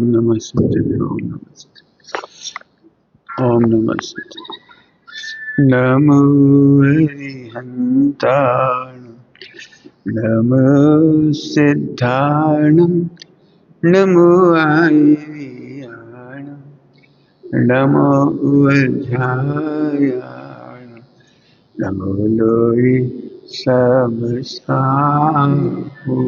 नमः शिवाय। ओम नमः शिवाय। ओम नमः शिवाय। नमो हरिहन्ताण, नमो सिद्धाणं, नमो आयर्याण, नमो अध्यायाण, नमो लोई सब साहू।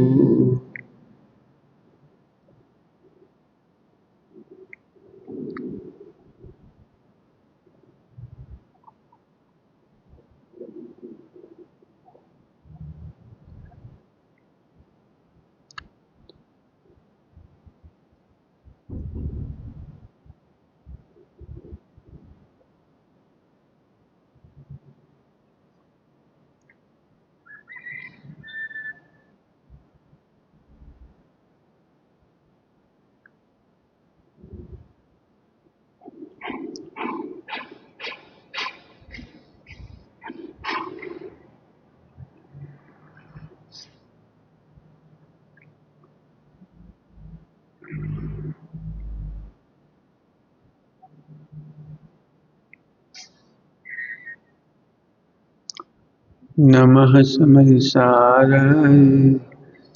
नमः समयसाराय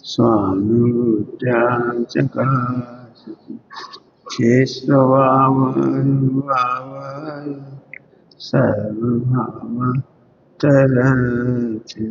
स्वानुद्याचकाशति शेषवावय सर्वभाव तरति।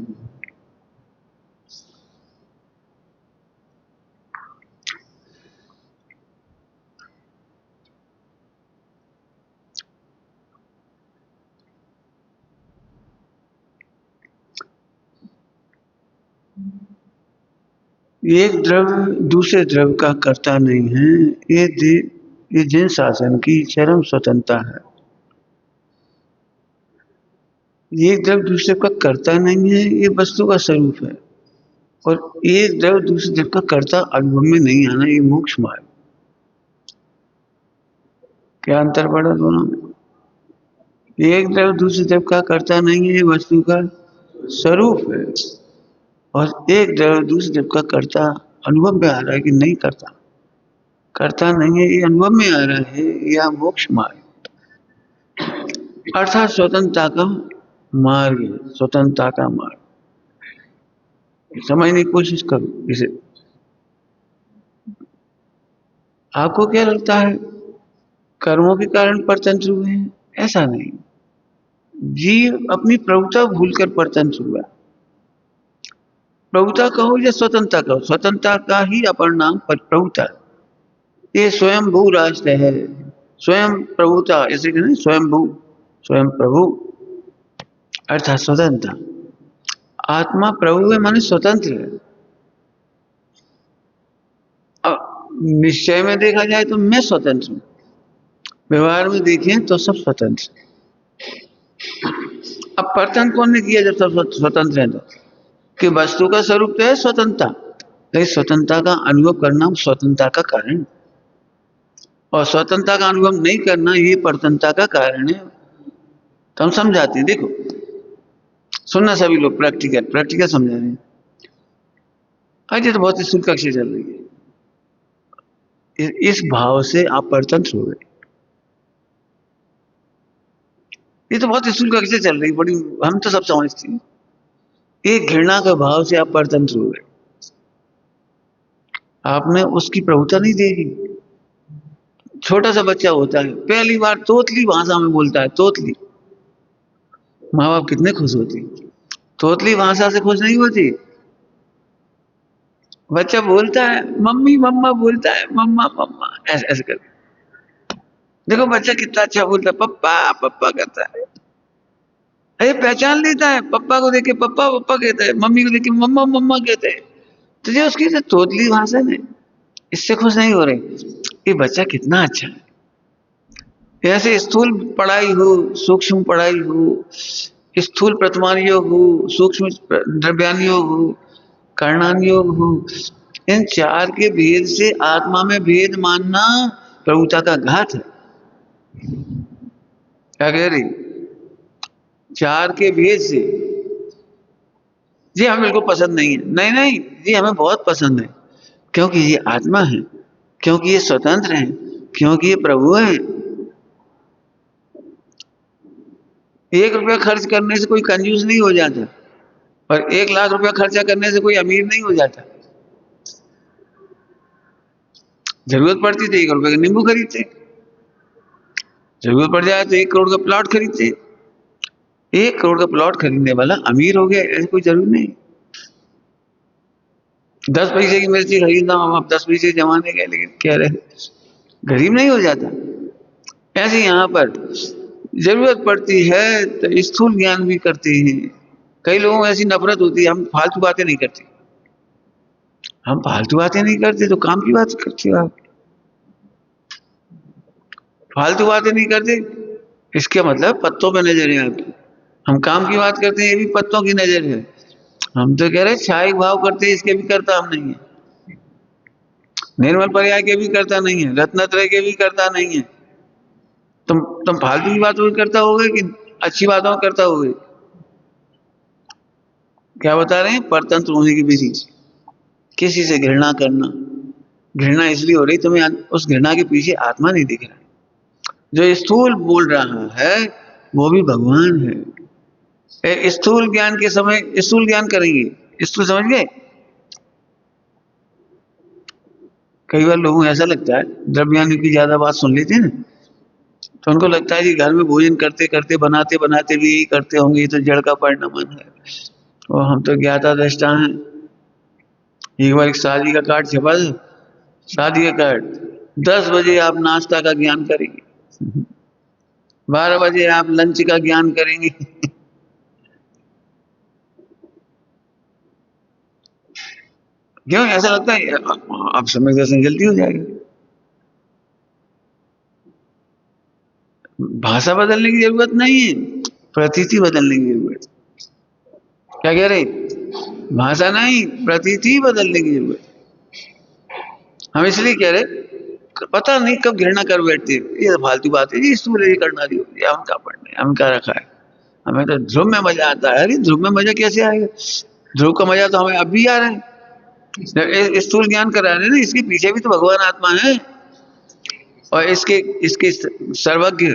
एक द्रव्य दूसरे द्रव्य का कर्ता नहीं है। ये जिन शासन की चरम स्वतंत्रता है। ये द्रव्य दूसरे का कर्ता नहीं है, ये वस्तु का स्वरूप है। और एक द्रव्य दूसरे द्रव्य का कर्ता अनुभव में नहीं आना, ये मोक्ष मार्ग। क्या अंतर पड़ा दोनों में? एक द्रव्य दूसरे द्रव्य का कर्ता नहीं है, ये वस्तु का स्वरूप है। और एक द्रव्य दूसरे द्रव्य का कर्ता अनुभव में आ रहा है कि नहीं करता, करता नहीं है, ये अनुभव में आ रहा है, यह मोक्ष मार्ग अर्थात स्वतंत्रता का मार्ग है। स्वतंत्रता का मार्ग समझने की कोशिश करो इसे। आपको क्या लगता है कर्मों के कारण परतंत्र हुए हैं? ऐसा नहीं। जीव अपनी प्रभुता भूलकर परतंत्र हुआ। प्रभुता कहो या स्वतंत्रता कहो, स्वतंत्रता का ही अपर नाम प्रभुता। ये स्वयं भू राष्ट्र है, स्वयं प्रभुता, ऐसे कहते हैं स्वयं भू, स्वयं प्रभु अर्थात स्वतंत्रता। आत्मा प्रभु है माने स्वतंत्र है। निश्चय में देखा जाए तो मैं स्वतंत्र हूं, व्यवहार में देखें तो सब स्वतंत्र। अब परतंत्र कौन ने किया जब सब स्वतंत्र है? तो कि वस्तु का स्वरूप तो है स्वतंत्रता, लेकिन स्वतंत्रता का अनुभव करना स्वतंत्रता का कारण, और स्वतंत्रता का अनुभव नहीं करना ये परतंत्रता का कारण है। तो हम समझाते हैं, देखो सुनना सभी लोग, प्रैक्टिकल प्रैक्टिकल समझा रहे हैं। आज ये तो बहुत ही शुल्क कक्षा चल रही है। इस भाव से आप परतंत्र हो गए। ये तो बहुत ही शुल्क कक्षा चल रही, बड़ी हम तो सब समझते हैं। एक घृणा के भाव से आप परतंत्र हो गए। आपने उसकी प्रभुता नहीं देखी। छोटा सा बच्चा होता है, पहली बार तोतली भाषा में बोलता है, तोतली। माँ बाप कितने खुश होते। तोतली भाषा से खुश नहीं होती। बच्चा बोलता है मम्मी मम्मा, बोलता है मम्मा मम्मा, ऐसे ऐसे करके। देखो बच्चा कितना अच्छा बोलता है, पप्पा पप्पा करता है। अरे पहचान लेता है, पप्पा को देख के पप्पा पप्पा कहता है, मम्मी को देख के मम्मा मम्मा कहते हैं। तो जो उसकी जो तोतली भाषा है, इससे खुश नहीं हो रहे। ये बच्चा कितना अच्छा है। ऐसे स्थूल पढ़ाई हो, सूक्ष्म पढ़ाई हो, स्थूल प्रतिमान योग हो, सूक्ष्म द्रव्यान योग हो, कर्णान योग हो, इन चार के भेद से आत्मा में भेद मानना प्रभुता का घात है। क्या कह रही? चार के भेद से जी हमें बिल्कुल पसंद नहीं है। नहीं नहीं जी हमें बहुत पसंद है, क्योंकि ये आत्मा है। क्योंकि ये स्वतंत्र हैं, क्योंकि ये प्रभु हैं। 1 रुपया खर्च करने से कोई कंजूस नहीं हो जाता, और 1 लाख रुपया खर्चा करने से कोई अमीर नहीं हो जाता। जरूरत पड़ती तो 1 रुपये का नींबू खरीदते, जरूरत पड़ जाए तो 1 करोड़ का प्लॉट खरीदते। 1 करोड़ का प्लॉट खरीदने वाला अमीर हो गया ऐसे कोई जरूरी नहीं। 10 पैसे की मिर्ची खरीदना हूं, अब 10 पैसे जमाने गए, लेकिन कह रहे गरीब नहीं हो जाता। ऐसे यहाँ पर जरूरत पड़ती है तो स्थूल ज्ञान भी करते हैं। कई लोगों को ऐसी नफरत होती है, हम फालतू बातें नहीं करते। हम फालतू बातें नहीं करते तो काम की बात करते हो आप। फालतू बातें नहीं करते इसके मतलब पत्तों पे नजर है आपकी। हम काम की बात करते हैं, ये भी पत्तों की नजर है। हम तो कह रहे छाई भाव करते हैं, इसके भी करता हम नहीं है। निर्मल पर्याय के भी करता नहीं है, रत्नत्रय के भी करता नहीं है। तुम फालतू की बातों करता होगे कि अच्छी बातों करता होगे? क्या बता रहे हैं? परतंत्र होने की विधि। किसी से घृणा करना, घृणा इसलिए हो रही तुम्हें उस घृणा के पीछे आत्मा नहीं दिख रहा। जो स्थूल बोल रहा है वो भी भगवान है। स्थूल ज्ञान के समय स्थूल ज्ञान करेंगे, स्थूल समझ गए? कई बार लोगों को ऐसा लगता है, द्रव्यानु की ज्यादा बात सुन लेते हैं ना, तो उनको लगता है कि घर में भोजन करते करते बनाते बनाते भी यही करते होंगे, ये तो जड़ का परिणाम है। और हम तो ज्ञाता दृष्टा हैं। एक बार एक शादी का कार्ड छपा था, शादी का कार्ड, 10 बजे आप नाश्ता का ज्ञान करेंगे, 12 बजे आप लंच का ज्ञान करेंगे। क्यों ऐसा लगता है? अब समय दर्शन जल्दी हो जाएगा। भाषा बदलने की जरूरत नहीं है, प्रतीति बदलने की जरूरत। क्या कह रहे? भाषा नहीं, प्रतीति बदलने की जरूरत। हम इसलिए कह रहे पता नहीं कब घृणा कर बैठते, ये फालतू बात है, ये स्थूल ये करना रही होगी, हम क्या पढ़ने, हम क्या रखा है। हमें तो ध्रुव में मजा आता है। अरे ध्रुव में मजा कैसे आएगा? ध्रुव का मजा तो हमें अब भी आ रहा है। स्थूल ज्ञान करा रहे हैं ना, इसके पीछे भी तो भगवान आत्मा है, और इसके इसके सर्वज्ञ,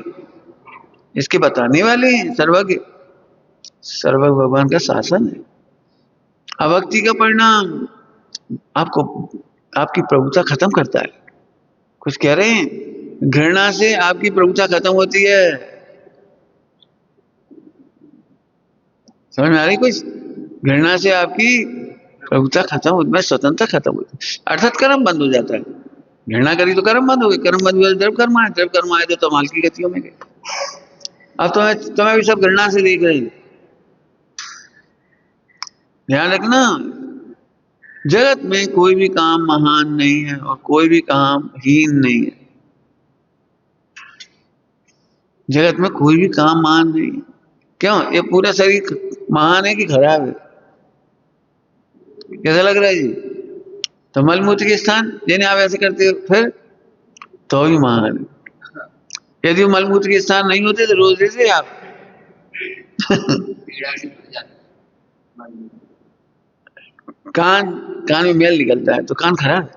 इसके बताने वाले हैं सर्वज्ञ। सर्वज्ञ भगवान का शासन है। अभक्ति का परिणाम आपको आपकी प्रभुता खत्म करता है। कुछ कह रहे हैं? घृणा से आपकी प्रभुता खत्म होती है। समझ में आ रही कुछ? घृणा से आपकी प्रभुता खत्म होती है, स्वतंत्रता खत्म होती है, अर्थात कर्म बंद हो जाता है। घृणा करी तो कर्म बंद हो गए, कर्म बंद हुए द्रव्य कर्म आए, द्रव्य कर्म आए तो तमाल की गतियों में गए। अब तुम्हें भी सब घृणा से देख रहे हैं। ध्यान रखना, जगत में कोई भी काम महान नहीं है और कोई भी काम हीन नहीं है। जगत में कोई भी काम महान नहीं है। क्यों? ये पूरा शरीर महान है कि खराब है? कैसा लग रहा है जी? तो मलमूत्र के स्थान जिन्हें आप ऐसे करते हो फिर तो भी महान है। यदि मलमूत्र के स्थान नहीं होते तो रोज देते आप। कान में मेल निकलता है तो कान खराब,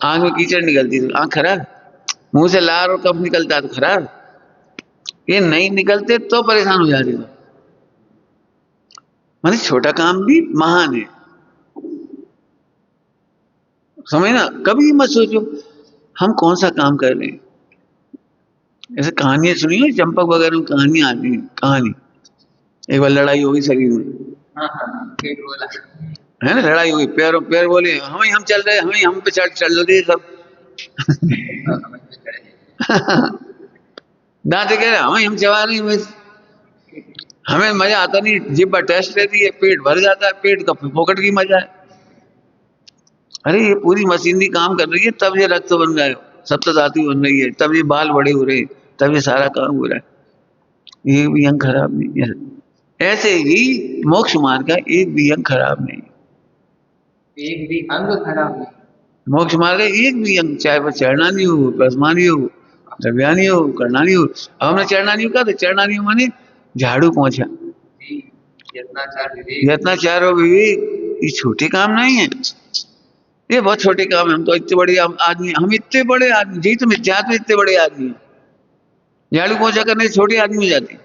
आंख में कीचड़ निकलती है तो आंख खराब, मुंह से लार और कफ निकलता है तो खराब। ये नहीं निकलते तो परेशान हो जाते हो। माने छोटा काम भी महान है। समझ ना? कभी मत सोचो हम कौन सा काम कर रहे हैं। ऐसे कहानियां सुनी हो, चंपक वगैरह में कहानियां आती है। कहानी एक बार लड़ाई होगी शरीर में, है ना? लड़ाई हुई, पैर बोले हम चल रहे, हम पे चल रहे सब। दांत कह रहे हम चबा रहे बस, हमें मजा आता नहीं। जिब्बा टेस्ट रहती है, पेट भर जाता है, पेट का पॉकेट की मजा है। अरे ये पूरी मशीनरी काम कर रही है तब ये रक्त बन रहा है, सप्त धातु बन रही है, तब ये बाल बड़े हो रहे हैं, तब ये सारा काम हो रहा है। ये भी अंग खराब नहीं है। ऐसे ही मोक्ष मार्ग का एक भी अंग खराब नहीं, एक भी अंग खराब नहीं। मोक्ष मार्ग का एक भी अंग, चाहे वह चरणानी हो, प्लसमानी हो, द्रव्यानी हो, करणानी हो। अब हमने चरणानी का तो चरणानी माने झाड़ू पहुंचा, यत्नाचार और विवेक, ये छोटे काम नहीं है। ये बहुत छोटे काम है, हम तो इतने बड़े आदमी, हम इतने बड़े आदमी जी, तुम जाते इतने बड़े आदमी हो, झाड़ू पोछा करने से छोटे आदमी हो जाते हैं।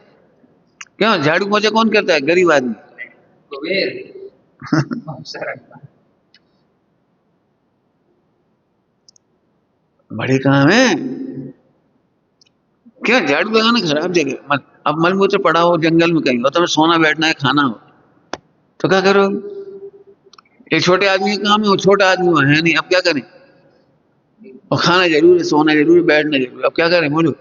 क्यों झाड़ू पोछा कौन करता है? गरीब आदमी। कुबेर अवसर बड़े काम है। क्यों झाड़ू लगाना खराब जगह मत। अब मलमूत्र पड़ा हो जंगल में कहीं, और तुम्हें सोना बैठना है, खाना हो, तो क्या करोगे? एक छोटे आदमी का काम है, वो छोटा आदमी है नहीं, अब क्या करें? और खाना जरूर है, सोना जरूर है, बैठना जरूर है, अब क्या करें बोलो?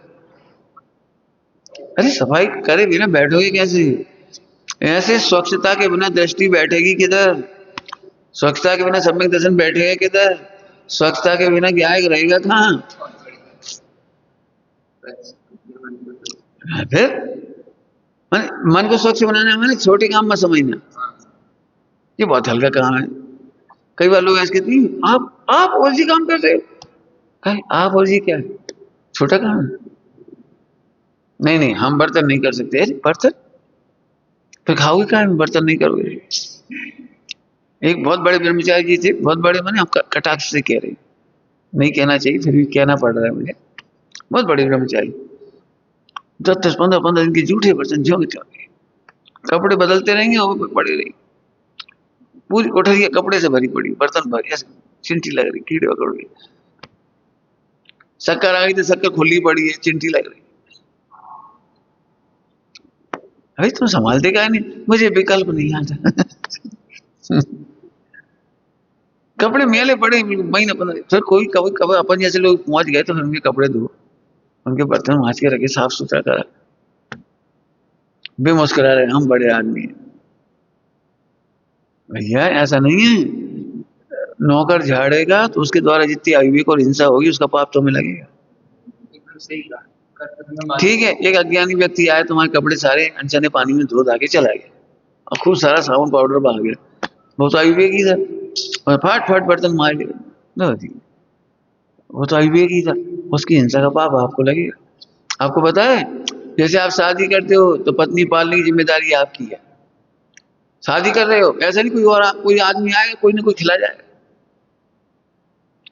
अरे सफाई करे बिना बैठोगे कैसे? ऐसे स्वच्छता के बिना दृष्टि बैठेगी किधर? स्वच्छता के बिना सम्यक दर्शन बैठेगा किधर? स्वच्छता के बिना ज्ञान रहेगा कहाँ? फिर मन को स्वच्छ बनाना मैंने छोटे काम में समझना, ये बहुत हल्का काम है। कई बार लोग ऐसे कहते हैं आप और जी काम कर रहे हो। कहीं आप और जी क्या है? छोटा काम है। नहीं नहीं, हम बर्तन नहीं कर सकते। अरे बर्तन फिर खाओगे क्या? बर्तन नहीं करोगे। एक बहुत बड़े ब्रह्मचारी जी थे, बहुत बड़े, मैंने हम कटाक्ष से कह रहे, नहीं कहना चाहिए, फिर भी कहना पड़ रहा है मुझे। बहुत बड़े ब्रह्मचारी, 10-15 दिन के जूठे बर्तन जो कपड़े बदलते रहेंगे और पड़े रहेंगे, पूरी कोठरी कपड़े से भरी पड़ी, बर्तन भरी, ऐसे चिंटी लग रही, कीड़े पकड़ गए। शक्कर आ गई तो शक्कर खुली पड़ी है, चिंटी लग रही। अरे तुम संभालते क्या नहीं? मुझे विकल्प नहीं आता। कपड़े मेले पड़े महीना 15, फिर कोई कभी कभी अपन जैसे लोग पहुंच गए तो फिर उनके कपड़े धो, उनके बर्तन मांज के रखे, साफ सुथरा करा, बेमुस्कुरा रहे हम बड़े आदमी हैं। भैया ऐसा नहीं है, नौकर झाड़ेगा तो उसके द्वारा जितनी अविवेक और हिंसा होगी उसका पाप तुम्हें लगेगा। एकदम सही कहा। ठीक है, एक अज्ञानी व्यक्ति आया, तुम्हारे कपड़े सारे अनचने पानी में धो धा के चला गया और खूब सारा साबुन पाउडर बहा गया, वो तो अविवेकी था, और फट फट बर्तन मार लिया, वो तो अविवेकी था, उसकी हिंसा का पाप आपको लगेगा। आपको पता है, जैसे आप शादी करते हो तो पत्नी पालने की जिम्मेदारी आपकी है। शादी कर रहे हो, ऐसा नहीं कोई आदमी आएगा कोई ना कोई खिला जाएगा,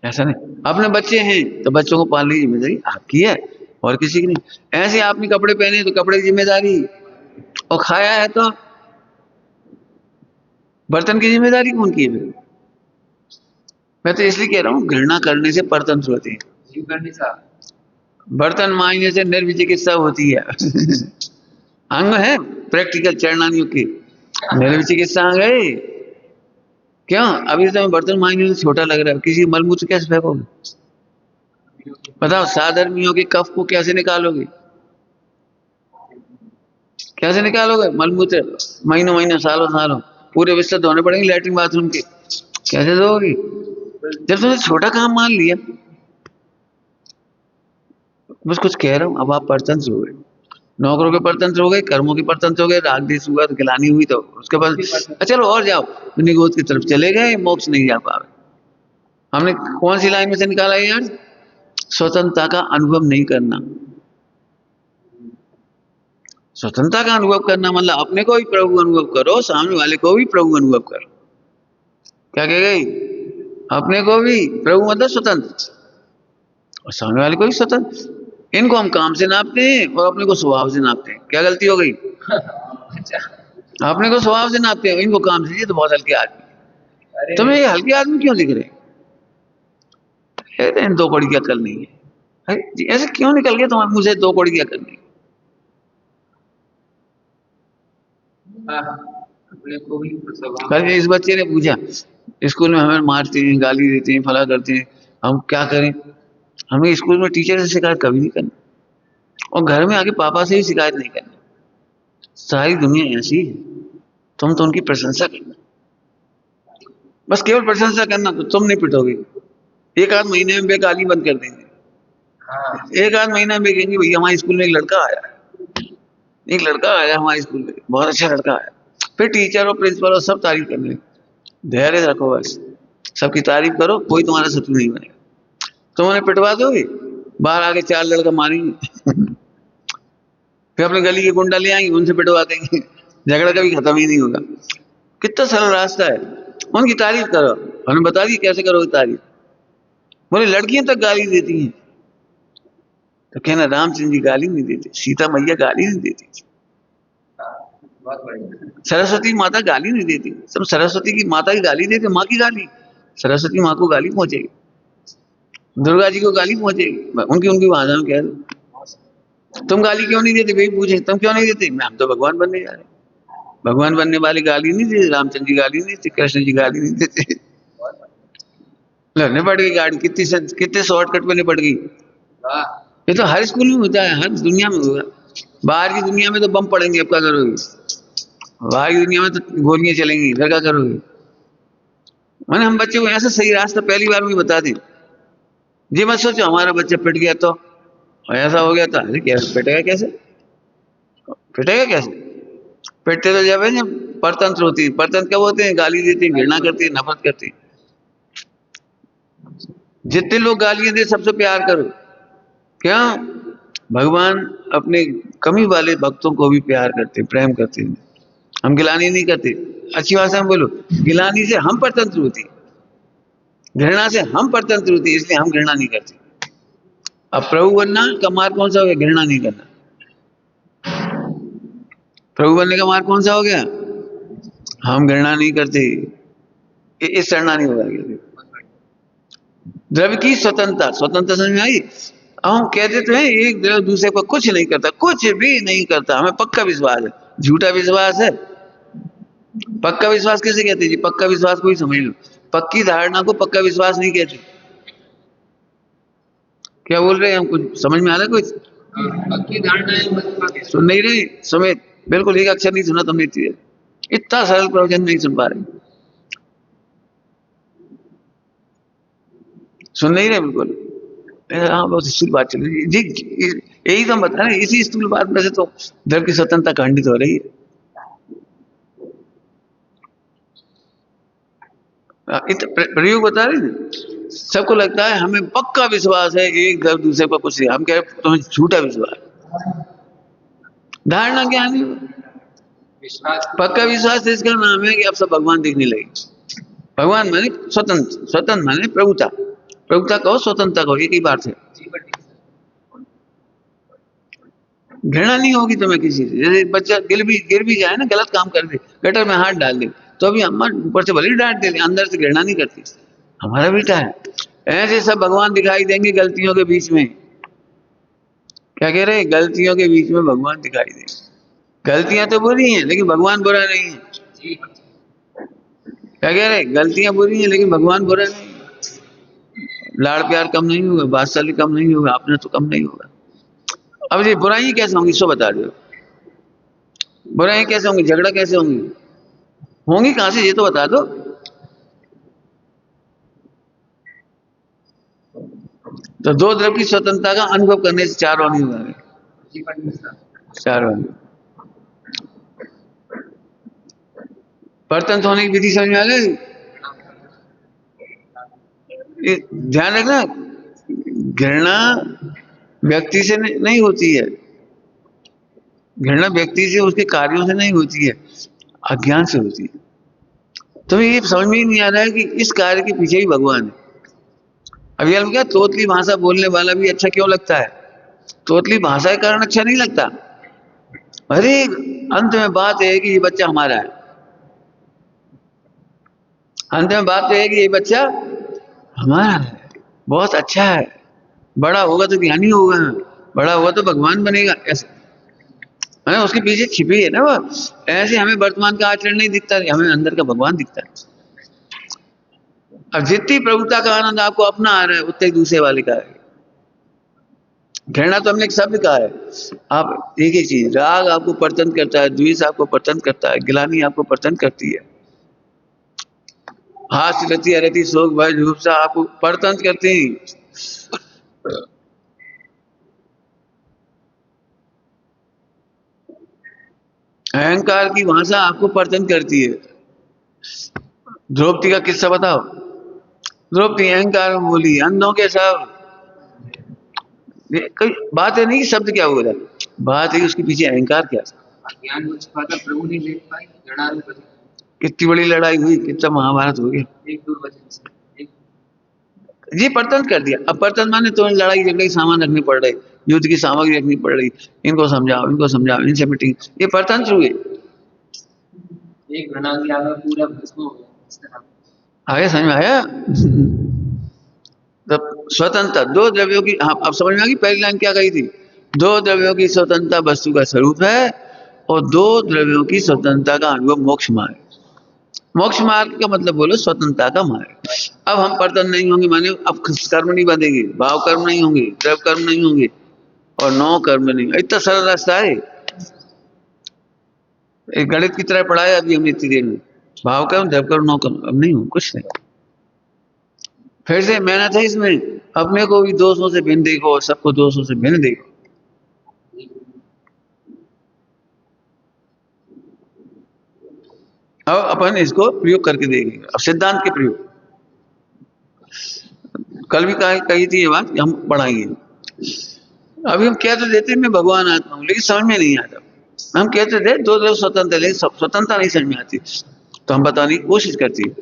ऐसा नहीं। अपने बच्चे हैं तो बच्चों को पालने की जिम्मेदारी आपकी है और किसी की नहीं। ऐसे आपने कपड़े पहने तो कपड़े की जिम्मेदारी, और खाया है तो बर्तन की जिम्मेदारी कौन की है? मैं तो इसलिए कह रहा हूँ, घृणा करने से परतंत्र होते हैं, जीव करने सा बर्तन मांजने से निर्विचिकित्सा होती है। अंग है प्रैक्टिकल चरणानियों की, निर्विचिकित्सा अंग है। क्यों? अभी तो बर्तन मांजने से छोटा लग रहा है, किसी मलमूत्र कैसे फेंकोगे? बताओ, साधर्मियों के कफ को कैसे निकालोगे? कैसे निकालोगे मलमूत्र? महीनों महीनों सालों सालों पूरे बिस्तर धोने पड़ेंगे लैट्रिन बाथरूम के, कैसे धोगी? जब तुमने छोटा काम मान लिया। बस कुछ कह रहा हूं, अब आप परतंत्र हो गए, नौकरों के परतंत्र हो गए, कर्मों के परतंत्र हो गए, राग देश हुआ तो गिलानी हुई, तो उसके बाद चलो और जाओ, निगोद की तरफ चले गए, मोक्ष नहीं जा पाए। हमने कौन सी लाइन में से निकाला है यार? स्वतंत्रता का अनुभव नहीं करना। स्वतंत्रता का अनुभव करना मतलब अपने को भी प्रभु अनुभव करो, सामने वाले को भी प्रभु अनुभव करो। क्या कह गई? अपने को भी प्रभु मतलब स्वतंत्र, और सामने वाले को भी स्वतंत्र। इनको हम काम से नापते हैं और अपने को स्वभाव से नापते हैं। क्या गलती हो गई? अपने को स्वभाव से नापते हैं, इनको काम से। ये तो बहुत हल्के आदमी। तुम्हें ये हल्के आदमी क्यों दिख रहे? इन दो कौड़ी की अकल नहीं है। अरे ऐसे क्यों निकल गया तुम्हारे मुझे दो कौड़ी की अकल नहीं? अपने को भी स्वभाव कल इस बच्चे ने पूछा, स्कूल में हमें मारते हैं, गाली देते हैं, फला करते हैं, हम क्या करें? हमें स्कूल में टीचर से शिकायत कभी नहीं करनी, और घर में आके पापा से भी शिकायत नहीं करनी। सारी दुनिया ऐसी है, तुम तो उनकी प्रशंसा करना, बस केवल प्रशंसा करना, तो तुम नहीं पिटोगे। एक आध महीने में बेगाली बंद कर देंगे। हाँ एक आध महीना में कहेंगे भैया हमारे स्कूल में एक लड़का आया, एक लड़का आया हमारे स्कूल में, बहुत अच्छा लड़का आया। फिर टीचर और प्रिंसिपल और सब तारीफ करने लगे। धैर्य रखो, बस सबकी तारीफ करो, कोई तुम्हारा शत्रु नहीं बनेगा। तुम उन्हें पिटवा दोगे, बाहर आके चार लड़का मारेंगे। फिर अपने गली के गुंडा ले आएंगे, उनसे पिटवा देंगे, झगड़ा कभी खत्म ही नहीं होगा। कितना सरल रास्ता है। उनकी तारीफ करो, उन्होंने बता दी कैसे करोगे तारीफ। बोले लड़कियां तक गाली देती हैं। तो कहना रामचंद्र जी गाली नहीं देते, सीता मैया गाली नहीं देती, बहुत बढ़िया। सरस्वती माता गाली नहीं देती। सब सरस्वती की माता की गाली देते, माँ की गाली, सरस्वती माँ को गाली पहुंचेगी, दुर्गा जी को गाली पहुंचेगी। उनकी उनकी भाषा में कह दो। तुम गाली क्यों नहीं देते भाई, पूछे तुम क्यों नहीं देते, मैं हम तो भगवान बनने जा रहे हैं। भगवान बनने वाले गाली नहीं देते, रामचंद्र जी गाली नहीं देते, कृष्ण जी गाली नहीं देते। लो निपट गई गाड़ी, कितने शॉर्टकट पे निपट गई। वाह। ये तो हर स्कूल में होता है, हर दुनिया में होगा। बाहर की दुनिया में तो बम पड़ेंगे, अब क्या करोगे। बाहर की दुनिया में तो गोलियां चलेंगी, इधर क्या करोगे। मैंने हम बच्चे को ऐसा सही रास्ता पहली बार में बता दें। जी मत सोचो हमारा बच्चा पिट गया तो, और ऐसा हो गया था, अरे क्या पिटेगा कैसे, पिटेगा कैसे। पिटते तो जब परतंत्र होती है, परतंत्र कब होते हैं, गाली देती है, घृणा करती है, नफरत करती है। जितने लोग गालियां दे सबसे प्यार करो। क्या भगवान अपने कमी वाले भक्तों को भी प्यार करते, प्रेम करते हैं। हम गिलानी नहीं करते। अच्छी भाषा में बोलो, गिलानी से हम परतंत्र होती, घृणा से हम परतंत्र होती, इसलिए हम घृणा नहीं करते। अब प्रभु बनना का मार्ग कौन सा हो गया, घृणा नहीं करना। प्रभु बनने का मार्ग कौन सा हो गया, हम घृणा नहीं करते। इस चढ़ना नहीं होगा। द्रव्य की स्वतंत्रता, स्वतंत्रता समझ में आई। हम कहते तो हैं एक द्रव्य दूसरे पर कुछ नहीं करता, कुछ भी नहीं करता, हमें पक्का विश्वास है। झूठा विश्वास है। पक्का विश्वास कैसे कहते जी, पक्का विश्वास को ही समझ लो। पक्की धारणा को पक्का विश्वास नहीं कहते। क्या बोल रहे हैं हम, कुछ समझ में आ रहा है कुछ। पक्की धारणा है, मतलब सुन नहीं रहे समेत, बिल्कुल एक अक्षर नहीं सुना तुमने, इतना सरल प्रवचन नहीं सुन पा रहे, सुन नहीं रहे बिल्कुल। हाँ बहुत स्थूल बात चल रही है जी, यही तो हम बता रहे हैं। इसी स्थूल बात में से तो द्रव्य की स्वतंत्रता खंडित हो रही है। प्रयोग बता रहे हैं। सबको लगता है हमें पक्का विश्वास है एक द्रव्य दूसरे पर कुछ नहीं, हम कह रहे तुम्हें झूठा विश्वास। धारणा क्या है, विश्वास। पक्का विश्वास इसका नाम है कि अब सब भगवान दिखने लगे। भगवान माने स्वतंत्र, स्वतंत्र माने प्रभुता, प्रभुता कहो स्वतंत्रता कहो, एक ही बात है। घृणा नहीं होगी तुम्हें किसी से। जैसे बच्चा गिर भी जाए ना, गलत काम कर दे, गटर में हाथ डाल दे, तो अभी अम्मा ऊपर से भले ही डांट दे, अंदर से घृणा नहीं करती, हमारा बेटा है। ऐसे सब भगवान दिखाई देंगे गलतियों के बीच में। क्या कह रहे हैं, गलतियों के बीच में भगवान दिखाई देंगे। गलतियां तो बुरी हैं लेकिन भगवान बुरा नहीं है। क्या कह रहे हैं, गलतियां बुरी हैं लेकिन भगवान बुरा नहीं है। लाड़ प्यार कम नहीं होगा, वात्सल्य कम नहीं होगा, अपने तो कम नहीं होगा। अब ये बुराई कैसे होंगी, सो बता दो। बुराई कैसे होंगी, झगड़ा कैसे होंगी, होंगी कहां से, ये तो बता दो। तो दो द्रव्य की स्वतंत्रता का अनुभव करने से चार नहीं होगा, चार होंगे। परतंत्र होने की विधि समझ में आ गई। ध्यान रखना, घृणा व्यक्ति से नहीं होती है, घृणा व्यक्ति से उसके कार्यों से नहीं होती है, अज्ञान से होती है। तुम्हें ये समझ में ही नहीं आ रहा है कि इस कार्य के पीछे ही भगवान है। अभी हम क्या, तोतली भाषा बोलने वाला भी अच्छा क्यों लगता है, तोतली भाषा के कारण अच्छा नहीं लगता। अरे अंत में बात है कि ये बच्चा हमारा है, अंत में बात तो है कि ये बच्चा हमारा है, बहुत अच्छा है, बड़ा होगा तो ज्ञानी होगा, बड़ा होगा तो भगवान बनेगा, ऐसा है उसके पीछे छिपी है ना वो। ऐसे हमें वर्तमान का आचरण नहीं दिखता, हमें अंदर का भगवान दिखता है। अब जितनी प्रभुता का आनंद आपको अपना आ रहा है उतने दूसरे वाले का है। घृणा तो हमने एक शब्द कहा है। आप एक ही चीज, राग आपको परतंत्र करता है, द्वेष आपको परतंत्र करता है, गिलानी आपको परतंत्र करती है, हास्य रति अरति शोक भय जुगुप्सा आपको परतंत्र करते हैं। अहंकार की भाषा आपको परतंत्र करती है। द्रौपदी का किस्सा बताओ। द्रौपदी अहंकार में बोली, अंधों के सब, कोई बात है नहीं कि शब्द क्या हो रहा है, बात है कि उसके पीछे अहंकार क्या था। ज्ञान प्रभु नहीं देख पाई, कितनी बड़ी लड़ाई हुई, कितना महाभारत हो गया। एक दूर वचन से एक ये परतंत्र कर दिया। अब परतंत्र माने तो लड़ाई झगड़े की सामान रखनी पड़ रही, युद्ध की सामग्री रखनी पड़ रही, इनको समझाओ, इनसे मीटिंग, ये परतंत्र हुए। एक रणा की आग में पूरा भस्म हो गया इस तरह। आगे समझ में आया? तब स्वतंत्रता दो द्रव्यों की, हाँ अब समझ में आ गई। पहली लाइन क्या कही थी? दो द्रव्यों की स्वतंत्रता वस्तु का स्वरूप है और दो द्रव्यों की स्वतंत्रता का अनुभव मोक्ष मार्ग। मोक्ष मार्ग का मतलब बोलो स्वतंत्रता का मार्ग। अब हम परतंत्र नहीं होंगे, माने अब कर्म नहीं बंधेंगे, भाव कर्म नहीं होंगे, द्रव्य कर्म नहीं होंगे और नौ कर्म नहीं। इतना सरल रास्ता है, एक गणित की तरह पढ़ाया अभी हमने इतनी देर में। भाव कर्म, द्रव्य कर्म, नौ कर्म अब नहीं हो, कुछ नहीं। फिर से मेहनत है इसमें, अपने को भी दोषों से भिन्न देखो और सबको दोषों से भिन्न देखो। अब अपन इसको प्रयोग करके देखेंगे। अब सिद्धांत के प्रयोग, कल भी कही थी ये बात, हम पढ़ाएंगे। अभी हम कह तो देते मैं भगवान आत्मा हूं, लेकिन समझ में नहीं आता। हम कहते थे दो द्रव्य स्वतंत्र, लेकिन स्वतंत्रता नहीं समझ में आती, तो हम बताने की कोशिश करती है।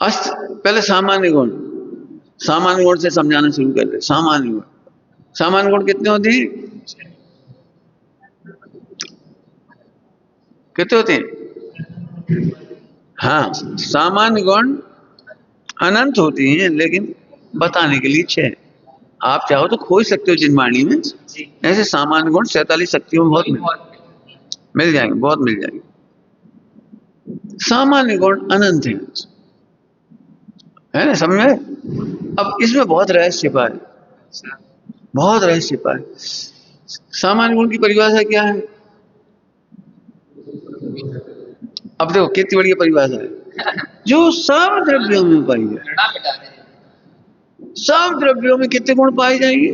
अस्त पहले सामान्य गुण, सामान्य गुण से समझाना शुरू करते। सामान्य गुण, सामान्य गुण कितने होते हैं? कितने होते हैं? हाँ, सामान्य गुण अनंत होती हैं, लेकिन बताने के लिए 6। आप चाहो तो खोज सकते हो जिनवाणी में, ऐसे सामान्य गुण 47 शक्तियों में बहुत मिल जाएंगे, बहुत मिल जाएंगे। सामान्य गुण अनंत है ना, समझ में? अब इसमें बहुत रहस्य छिपा है, बहुत रहस्य छिपा है। सामान्य गुण की परिभाषा क्या है? अब देखो कितनी बढ़िया परिभाषा है, जो सब द्रव्यों में पाई जाए। सब द्रव्यों में कितने गुण पाए जाएंगे?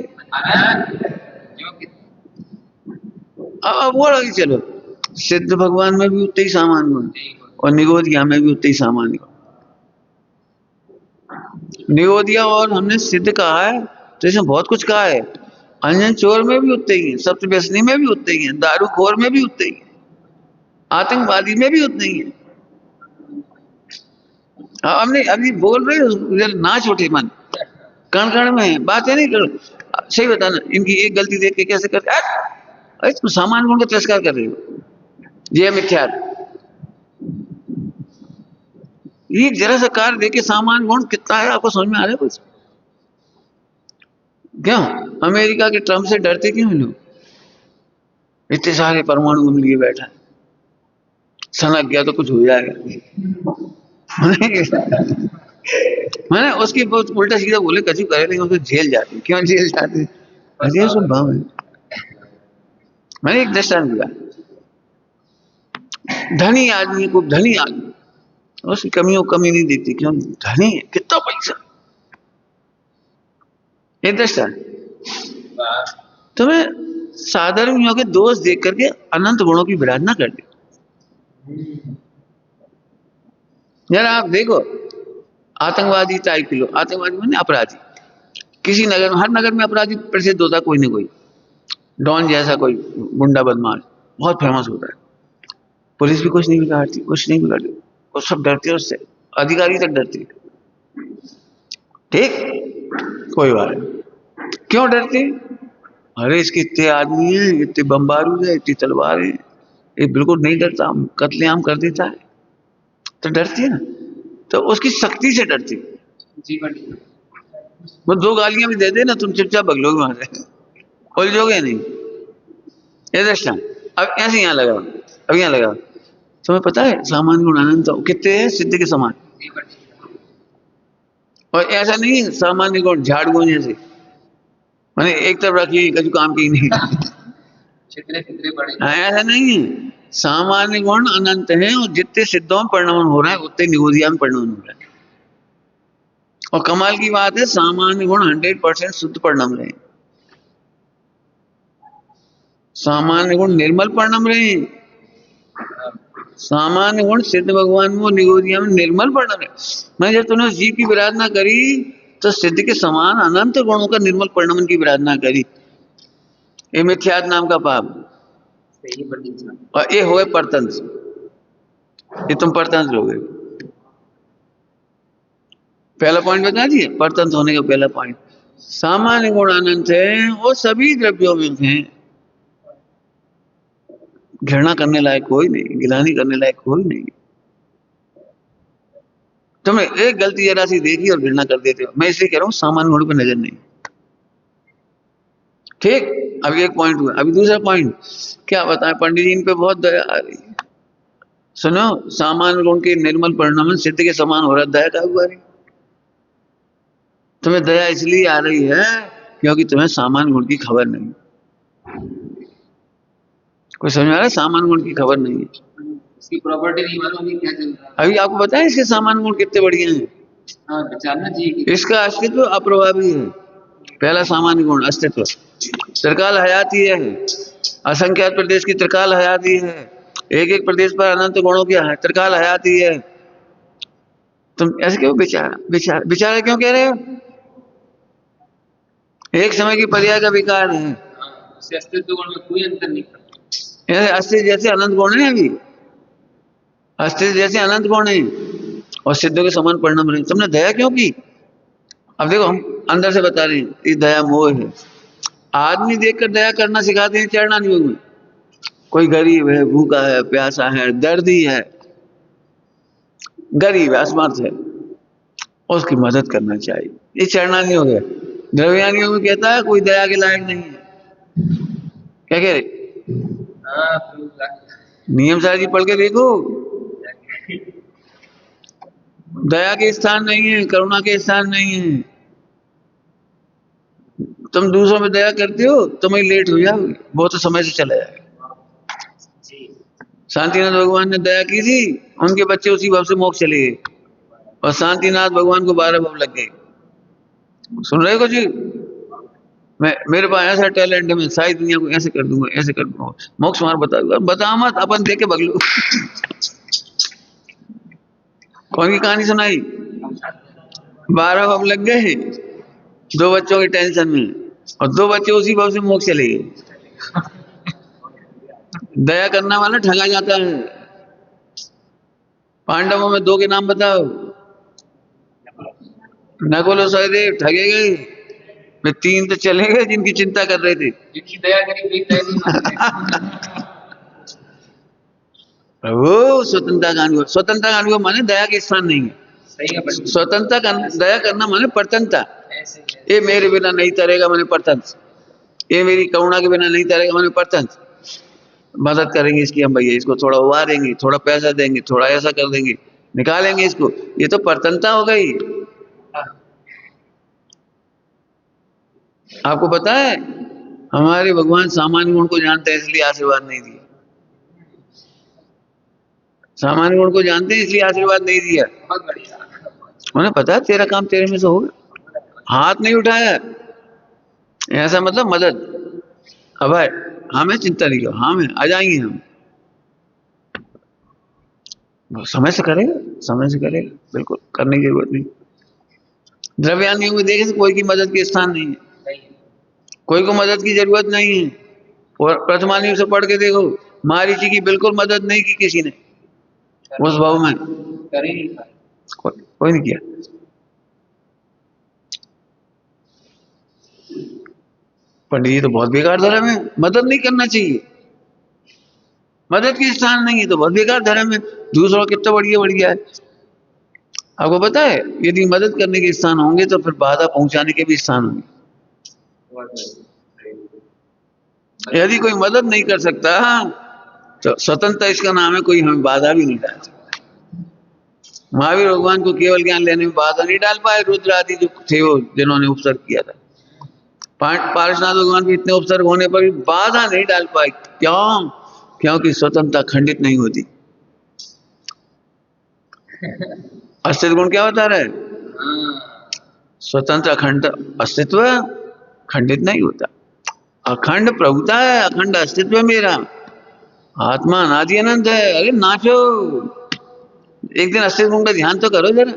अब वो आगे चलो, सिद्ध भगवान में भी उतने ही सामान्य गुण और निगोदिया में भी उतने ही सामान्य गुण। निगोदिया और हमने सिद्ध कहा है तो इसमें बहुत कुछ कहा है। अंजन चोर में भी उतने ही है, सप्तव्यसनी में भी उतने ही है, दारूखोर में भी उतने ही है, आतंकवादी में भी उतने ही है। हमने अभी बोल रहे नाच उठे मन, कण कण में है, बातें नहीं करो। सही बताना, इनकी एक गलती देख के कैसे करते, अरे तुम सामान्य गुण का तिरस्कार कर रहे हो, ये मिथ्या। ये जरा सा कार्य देखे सामान्य गुण कितना है, आपको समझ में आ रहा है कुछ? क्यों अमेरिका के ट्रम्प से डरते क्यों लोग? इतने सारे परमाणु बम लिए बैठा है, सनक गया तो कुछ हो जाएगा। मैंने उसकी बहुत उल्टा सीधा बोले कचू करे, लेकिन उसको जेल जाते। क्यों जेल जाते? अजय सब भाव है। मैंने एक दृष्टांत दिया, धनी आदमी को, धनी आदमी उसकी कमियों कमी नहीं देती, क्यों? धनी है, कितना पैसा। एक दृष्टांत, तुम्हें साधारण के दोष देख करके अनंत गुणों की विराधना कर दी। जरा आप देखो, आतंकवादी टाइप के लोग, आतंकवादी माने अपराधी, किसी नगर में, हर नगर में अपराधी प्रसिद्ध होता है, कोई ना कोई डॉन जैसा कोई गुंडा बदमाश बहुत फेमस होता है। पुलिस भी कुछ नहीं बिगाड़ती, कुछ नहीं बिगाड़ती, वो सब डरते हैं उससे, अधिकारी तक डरते हैं। ठीक, कोई बात नहीं। क्यों डरते? अरे इसके इतने आदमी हैं, इतने बम बारूद है, इतनी तलवार है, ये बिल्कुल नहीं डरता, कत्लेआम कर देता है, तो डरती है ना। तो उसकी शक्ति से डरती है। वो 2 गालियां भी दे दे ना, तुम चुपचाप भग लोगे वहां से, उलझोगे नहीं। ये दृष्टान अब ऐसे यहाँ लगा, अब यहाँ लगा। तुम्हें पता है सामान्य गुण अनंत कितने हैं? सिद्ध के समान। और ऐसा नहीं सामान्य गुण झाड़ गुण जैसे, मैंने एक तरफ रखिए, कभी काम की नहीं। ऐसा नहीं है, सामान्य गुण अनंत हैं और जितने सिद्धों में परिणमन हो रहा है उतने निगोदिया में परिणमन हो रहा है। और कमाल की बात है, सामान्य गुण 100% शुद्ध परिणम रहे, सामान्य गुण निर्मल परिणम रहे। सामान्य गुण सिद्ध भगवान में, निगोदिया में निर्मल परिणम रहे। मैं जब तुमने जीव की विराधना करी तो सिद्ध के समान अनंत गुणों का निर्मल परिणमन की विराधना करी। ये मिथ्यात्व नाम का पाप, और ये हो गए परतंत्र। ये तुम परतंत्र हो गए। पहला पॉइंट बता दिए, परतंत्र होने का पहला पॉइंट। सामान्य गुण अनंत है और सभी द्रव्यों में है। घृणा करने लायक कोई नहीं, गिलानी करने लायक कोई नहीं। तुमने एक गलती जरा सी देखी और घृणा कर देते हो। मैं इसलिए कह रहा हूं सामान्य गुण पर नजर नहीं। ठीक, अभी एक पॉइंट हुआ, अभी दूसरा पॉइंट क्या बताएं। पंडित जी इन पे बहुत दया आ रही है। सुनो, सामान्य गुण के निर्मल परिणाम सिद्ध के समान हो रहा, दया का हुआ रही। तुम्हें दया इसलिए आ रही है क्योंकि तुम्हें सामान्य गुण की खबर नहीं। कोई समझ आ रहा है? सामान्य गुण की खबर नहीं है। इसकी प्रॉपर्टी नहीं मालूम अभी क्या चल रहा है। अभी आपको बताएं इसके सामान्य गुण कितने बढ़िया हैं। हाँ, पहचानना चाहिए। इसका अस्तित्व अप्रभावी है। पहला सामान्य गुण अस्तित्व। त्रिकाल हयाती है, असंख्यात प्रदेश की त्रिकाल हयाती है। एक एक प्रदेश पर अनंत गुणों की त्रिकाल हयाती है। तुम ऐसे क्यों विचारा क्यों कह रहे हो? एक समय की पर्याय का विकार है। उससे अस्तित्व गुण में कोई अंतर नहीं करता। अस्तित्व जैसे अनंत गुण है, अभी अस्तित्व जैसे अनंत गुण है और सिद्ध के समान परिणाम रहे। तुमने दया क्यों की? अब देखो, हम अंदर से बता रहे हैं, ये दया मोह है। आदमी देखकर दया करना सिखाते हैं चरणानी योग में। कोई गरीब है, भूखा है, प्यासा है, दर्दी है, गरीब है, असमर्थ है, उसकी मदद करना चाहिए। ये चरणानी योग है। द्रव्यानी योग में कहता है कोई दया के लायक नहीं है। क्या कह रहे? नियम सारी पढ़ के देखो। दया के स्थान नहीं है, करुणा के स्थान नहीं है। तुम दूसरों में दया करते हो, तुम्हें लेट हो जाओगे, बहुत समय से चला जाएगा। शांतिनाथ भगवान ने दया की थी, उनके बच्चे उसी भव से मोक्ष चले गए और शांतिनाथ भगवान को 12 भव लग गए। सुन रहे हो जी? मेरे पास ऐसा टैलेंट है, मैं सारी दुनिया को ऐसे कर दूंगा, ऐसे कर दूंगा, मोक्ष मार्ग बता दूंगा। बता मत, अपन देख के बगलू। कौन की कहानी सुनाई? 12 भव लग गए 2 बच्चों की टेंशन में, और 2 बच्चे उसी भव से मोक्ष चले गए। दया करना वाला ठगा जाता है। पांडवों में 2 के नाम बताओ। नकुल और सहदेव ठगे गए, वे 3 तो चले गए जिनकी चिंता कर रहे थे। जिनकी दया करी प्रभु स्वतंत्रता का अनुभव माने दया के स्थान नहीं है। स्वतंत्रता दया करना माने परतंत्रता। ये मेरे बिना नहीं तरेगा माने परतंत्र, ये मेरी करुणा के बिना नहीं तरेगा माने परतंत्र। मदद करेंगे इसकी हम भैया, इसको थोड़ा उबारेंगे, थोड़ा पैसा देंगे, थोड़ा ऐसा कर देंगे, निकालेंगे इसको, ये तो परतंत्रता हो गई। आपको पता है हमारे भगवान सामान्य गुण को जानते हैं इसलिए आशीर्वाद नहीं दिया। सामान्य गुण को जानते हैं इसलिए आशीर्वाद नहीं दिया। उन्हें पता है तेरा काम तेरे में से होगा, हाथ नहीं उठाया। ऐसा मतलब मदद। अब हमें चिंता नहीं करो, हमें आ जाएंगे, हम समय से करेगा, समय से करेगा, बिल्कुल करने की जरूरत नहीं। द्रव्यानियों में देखे कोई की मदद के स्थान नहीं है, कोई को मदद की जरूरत नहीं है। और प्रथमानियों से पढ़ के देखो, मारीची की बिल्कुल मदद नहीं की किसी ने उस भाव में, कोई नहीं किया। पंडित जी तो बहुत बेकार धर्म है, मदद नहीं करना चाहिए, मदद के स्थान नहीं है तो बहुत बेकार धर्म है। दूसरों कितना बढ़िया बढ़िया है। आपको पता है यदि मदद करने के स्थान होंगे तो फिर बाधा पहुंचाने के भी स्थान होंगे। यदि कोई मदद नहीं कर सकता तो स्वतंत्रता इसका नाम है, कोई हमें बाधा भी नहीं डाल सकता। महावीर भगवान को केवल ज्ञान लेने में बाधा नहीं डाल पाए रुद्र आदि जो थे वो जिन्होंने उपसर्ग किया था। पार्श्वनाथ भगवान के इतने उपसर्ग होने पर भी बाधा नहीं डाल पाए। क्यों? क्योंकि स्वतंत्रता खंडित नहीं होती। अस्तित्व गुण क्या बता रहा है? स्वतंत्र अखंड अस्तित्व खंडित नहीं होता, अखंड प्रभुता है, अखंड अस्तित्व मेरा, आत्मा अनादि अनंत है। अरे नाचो, एक दिन अस्तित्व गुण का ध्यान तो करो जरा।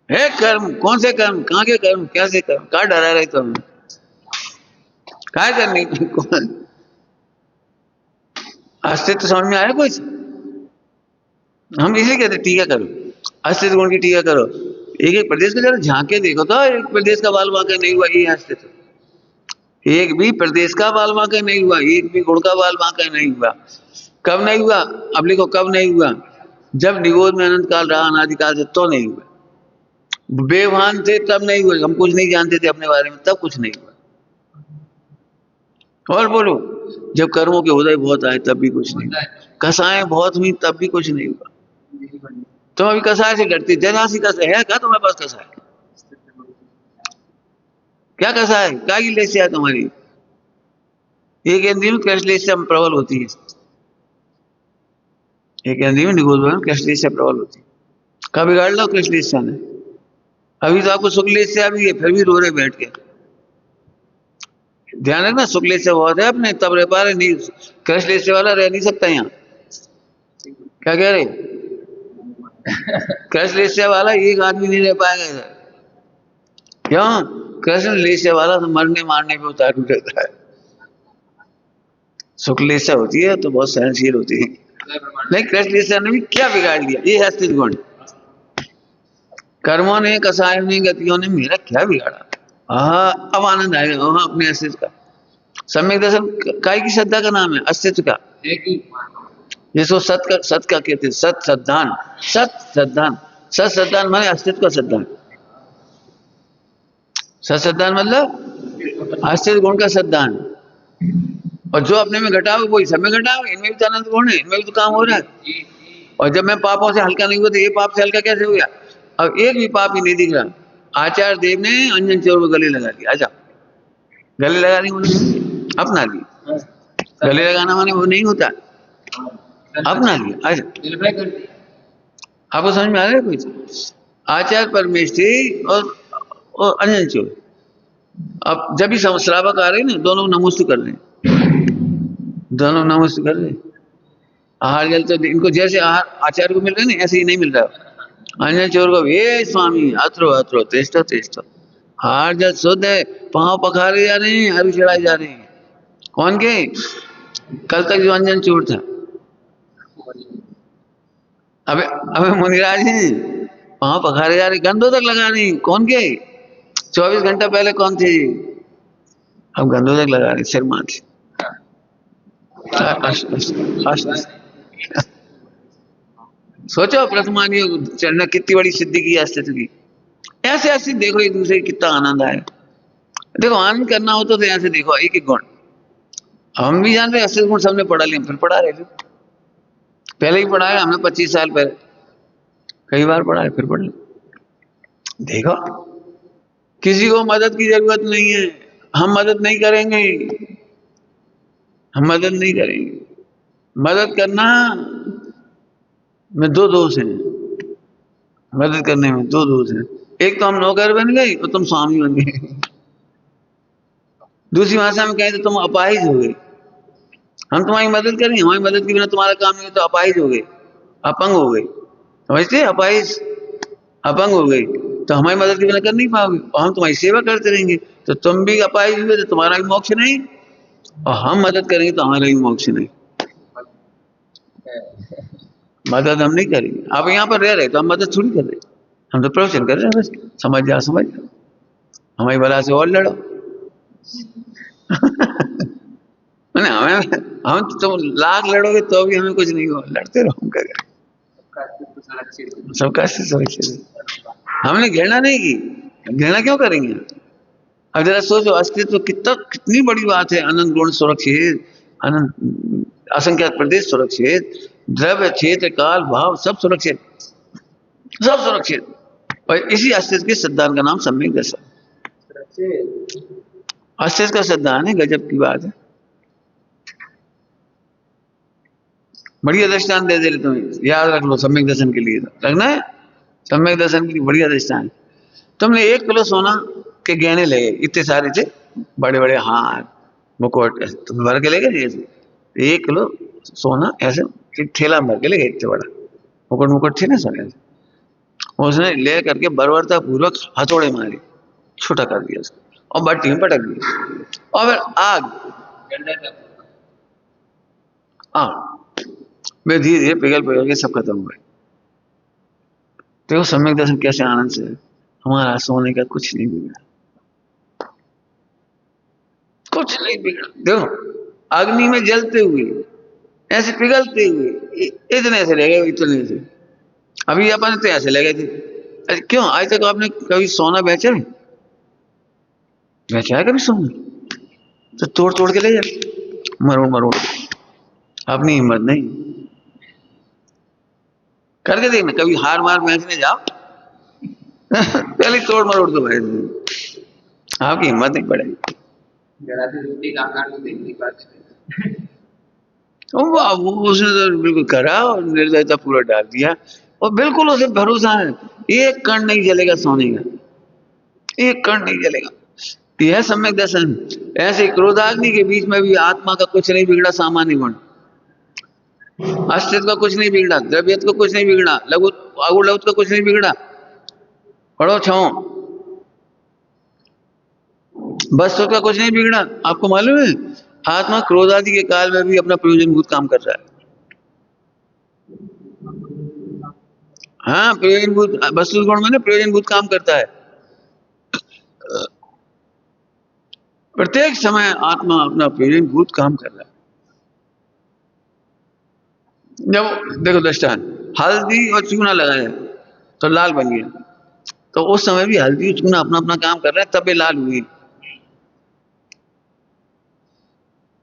है कर्म, कौन से कर्म, कहाँ के कर्म, कैसे कर्म, कहाँ डरा रहे तुम, क्या करने अस्तित्व समझ में आया कुछ? हम इसे कहते टीका करो, अस्तित्व गुण की टीका करो। एक एक प्रदेश को जरा झांके देखो तो एक प्रदेश का बाल वाकई नहीं हुआ, ये अस्तित्व। एक भी प्रदेश का बाल वाकई नहीं हुआ, एक भी गुण का बाल वाकई नहीं हुआ। कब नहीं हुआ? अब लिखो कब नहीं हुआ? जब निगोद में अनंत काल रहा, अनादिकाल से, तो नहीं हुआ। बेभान थे तब नहीं हुए, हम कुछ नहीं जानते थे अपने बारे में, तब कुछ नहीं हुआ। और बोलो, जब कर्मों के उदय बहुत आए तब भी कुछ नहीं हुआ, कसाएं बहुत हुई तब भी कुछ नहीं हुआ। तुम अभी कसाय से डरती, जरा सी कसाय है क्या तुम्हारे पास? कसाय क्या? कसाय क्या की लेसिया तुम्हारी? एक इंद्रिय में कैशलेसिया प्रबल होती है, एक इंद्रिय में निगोद में कैशलेसिया प्रबल होती है। कब बिगाड़ लो कैशलेसिया ने? अभी तो आपको सुखलेसिया भी है, फिर भी रो रहे बैठ के। ध्यान रखना, सुखलेसिया बहुत है अपने, तब रह पा रहे, नहीं कैशलेसिया वाला रह नहीं सकता यहाँ। क्या कह रहे? कैशलेसिया वाला एक आदमी नहीं रह पाएगा इधर। क्यों? कैशलेसिया वाला तो मरने मारने पे उतारू रहता है, सुखलेसिया होती है तो बहुत सहनशील होती है। नहीं, कैशलेसिया ने भी क्या बिगाड़ लिया? ये है अस्तित्व गुण। कर्मों ने, कसायों ने, गतियों ने मेरा क्या बिगाड़ा? हाँ, अब आनंद आएगा वहां अपने अस्तित्व का। सम्यक दर्शन काय की श्रद्धा का नाम है, अस्तित्व का। जिसको सत का कहते हैं, सत श्रद्धान, सत श्रद्धान। सत श्रद्धान माने अस्तित्व का श्रद्धान। सत श्रद्धान मतलब अस्तित्व गुण का श्रद्धान। और जो अपने में घटाओ वही सब में घटाओ, इनमें भी तो अनंत गुण है, इनमें भी तो काम हो रहा है। और जब मैं पापों से हल्का नहीं हुआ तो ये पाप से हल्का कैसे हो गया? अब एक भी पाप ही नहीं दिख रहा। आचार्य देव ने अंजन चोर को गले लगा दिया। अच्छा, गले लगाने माने अपना लिया, गले लगाना माने वो नहीं होता, अपना लिया। अच्छा, आपको समझ में आ रहा है कुछ? आचार्य परमेश्वरी और अंजन चोर, अब जब भी श्रावक आ रहे हैं ना, दोनों नमस्ते कर रहे हैं, दोनों नमस्ते कर रहे हैं। आहार जल तो इनको जैसे आहार आचार्य को मिल रहा है ना, ऐसे ही नहीं मिल रहा। अन्य चोर को, हे स्वामी अत्रो अत्रो तेस्तो तेस्तो, आहार जल शुद्ध है, पांव पखारे जा रहे हैं, हरी चढ़ाई जा रहे हैं। कौन के? कल तक जो अंजन चोर था। अबे मुनिराज हैं, पांव पखारे जा रहे, गंदों तक लगा रहे हैं। कौन के? 24 घंटा पहले कौन थे? अब गंदों तक लगा रहे, सिर माथे। सोचो प्रथमान योग चढ़ना कितनी बड़ी सिद्धि की अस्तित्व की। ऐसे ऐसे देखो एक दूसरे कितना आनंद आए। देखो आनंद करना हो तो ऐसे देखो एक एक गुण। हम भी जान रहे अस्तित्व गुण सबने पढ़ा लिया, फिर पढ़ा रहे थे, पहले ही पढ़ा है हमने 25 साल पहले, कई बार पढ़ा है, फिर पढ़ लिया। देखो किसी को मदद की जरूरत नहीं है, हम मदद नहीं करेंगे, हम मदद नहीं करेंगे। मदद करना में दो दोष हैं, मदद करने में दो दोष हैं। एक तो हम नौकर बन गए और तुम स्वामी बन गए। दूसरी भाषा में कहें तो तुम अपाहिज हो गए। हम तुम्हारी मदद करें, हमारी मदद के बिना तुम्हारा काम नहीं हो तो अपाहिज हो गए, अपंग हो गए। समझते? अपाहिज, अपंग हो गए तो हमारी मदद के बिना कर नहीं पाओगे, और हम तुम्हारी सेवा करते रहेंगे तो तुम भी अपाहिज हुए तो तुम्हारा भी मोक्ष नहीं, और हम मदद करेंगे तो हमारा भी मोक्ष नहीं। मदद हम नहीं करेंगे। आप यहाँ पर रह रहे तो हम मदद थोड़ी कर रहे, हम तो प्रवचन कर रहे हैं बस। समझ जाओ, समझ जाओ, हमारी बला से और लड़ो। हमें हम तुम लाख लड़ोगे तो भी हमें कुछ नहीं हो, लड़ते रहो, हम क्या करें? सबका सुरक्षित। हमने घृणा नहीं की, घृणा क्यों करेंगे? अब जरा सोचो, अस्तित्व कितनी बड़ी बात है। अनंत गुण सुरक्षित, अनंत असंख्यात प्रदेश सुरक्षित, द्रव्य क्षेत्र काल भाव सब सुरक्षित, सब सुरक्षित। और इसी अस्तित्व के सिद्धांत का नाम सम्यक दर्शन। अस्तित्व का सिद्धांत है, गजब की बात है। बढ़िया दृष्टांत दे रहे तुम्हें, याद रख लो सम्यक दर्शन के लिए, रखना है सम्यक दर्शन के लिए बढ़िया दृष्टांत। तुमने 1 किलो सोना के गहने ले, इतने सारे थे, बड़े बड़े हार मुकुट, तुम भर के ले गए। 1 किलो सोना ऐसे एक थैला भर के ले गए, इतने बड़ा मुकुट थे ना सोने। उसने ले करके बर्बरता पूर्वक हथौड़े मारे, छोटा कर दिया उसको, और भट्टी में पटक दिया, और फिर आग मैं धीरे धीरे पिघल पिघल के सब खत्म हुए। देखो सम्यक दर्शन कैसे आनंद से हमारा सोने का कुछ नहीं बिगड़ा, कुछ नहीं बिगड़ा। देखो अग्नि में जलते हुए ऐसे पिघलते हुए इतने से रह गए, इतने से। अभी अपन तो ऐसे लगे थे। अरे क्यों आज तक आपने कभी सोना बेचा है? बेचा है कभी सोना? तो तोड़ तोड़ के ले जा, मरोड़ मरोड़। अपनी हिम्मत नहीं करके देखना, कभी हार मार बेचने जाओ पहले तोड़ मरोड़ दो भाई, आपकी हिम्मत नहीं पड़ेगी। जरा सी रोटी का आकार तो देख नहीं पाते। वाह, वो उसने तो बिल्कुल करा और निर्दयता पूरा डाल दिया, और बिल्कुल उसे भरोसा है एक कण नहीं जलेगा सोने का, एक कण नहीं जलेगा। यह सम्यक दर्शन। ऐसे क्रोधाग्नि के बीच में भी आत्मा का कुछ नहीं बिगड़ा, सामान्य गुण अस्तित्व का कुछ नहीं बिगड़ा, द्रव्यत्व का कुछ नहीं बिगड़ा, लघु आगु लघु का कुछ नहीं बिगड़ा, पढ़ो छो वस्तु का कुछ नहीं बिगड़ा। आपको मालूम है आत्मा क्रोध आदि के काल में भी अपना प्रयोजनभूत काम कर रहा है। हाँ, प्रयोजनभूत वस्तु गुण में प्रयोजनभूत काम करता है। प्रत्येक समय आत्मा अपना प्रयोजनभूत काम कर रहा है। जब देखो दृष्टांत, हल्दी और चूना लगाया तो लाल बन गया, तो उस समय भी हल्दी और चूना अपना अपना काम कर रहा है, तब ये लाल हुई।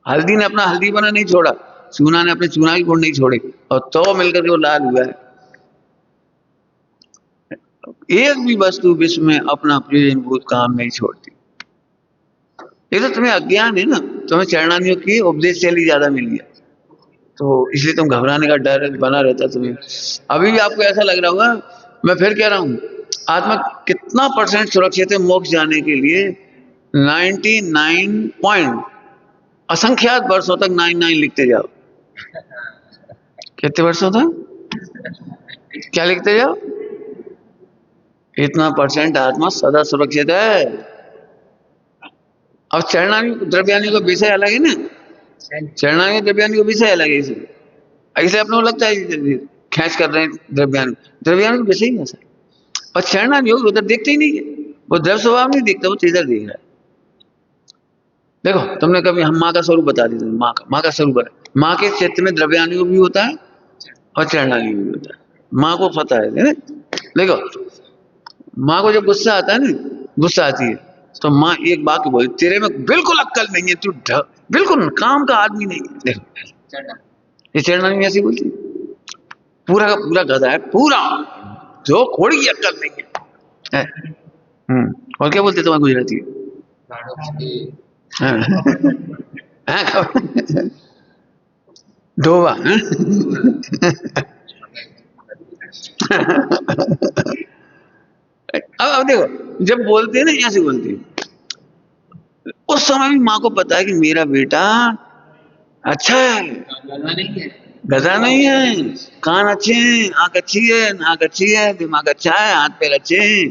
हल्दी ने अपना हल्दी बना नहीं छोड़ा, चूना ने अपने चूना के गुण नहीं छोड़े, और तो मिलकर के वो लाल हुआ है। एक भी वस्तु विश्व में अपना प्रयोजनभूत काम नहीं छोड़ती। ये तो तुम्हें अज्ञान है ना, तुम्हें चरणानियों की उपदेश शैली ज्यादा मिली है, तो इसलिए तुम घबराने का डर बना रहता तुम्हें। अभी भी आपको ऐसा लग रहा होगा, मैं फिर कह रहा हूं, आत्मा कितना % सुरक्षित है मोक्ष जाने के लिए? 99 पॉइंट असंख्यात वर्षों तक 99 लिखते जाओ। कितने वर्षों तक क्या लिखते जाओ? इतना % आत्मा सदा सुरक्षित है। अब चरणानी द्रव्यानी का विषय अलग है ना, चरणानी द्रव्यानी का विषय अलग है। इसे अपने को लगता है खींच कर रहे हैं द्रव्यानी, द्रव्यानी का विषय ही ऐसा। और चरणानी हो उधर देखते ही नहीं है, वो द्रव्य स्वभाव नहीं देखता, वो इधर देख रहा है। देखो तुमने कभी हम माँ का स्वरूप बता दिया, माँ का स्वरूप है। माँ के चित्त में द्रव्यानी भी होता है और चरणानी भी होता है, माँ को पता है। देखो माँ को जब गुस्सा आता है ना, गुस्सा आती है तो माँ एक बात बोलती, तेरे में बिल्कुल अक्ल नहीं है, तू बिल्कुल काम का आदमी नहीं है। देखो ये चरणानी ऐसी बोलती, पूरा का पूरा गधा है, पूरा जो थोड़ी अक्ल नहीं है। और क्या बोलते तुम्हारे गुजराती? डोबा। अब देखो जब बोलते हैं ना, ऐसे बोलते हैं, उस समय भी माँ को पता है कि मेरा बेटा अच्छा है, गधा नहीं है, कान अच्छे हैं, आंख अच्छी है, नाक अच्छी है, दिमाग अच्छा है, हाथ पैर अच्छे हैं।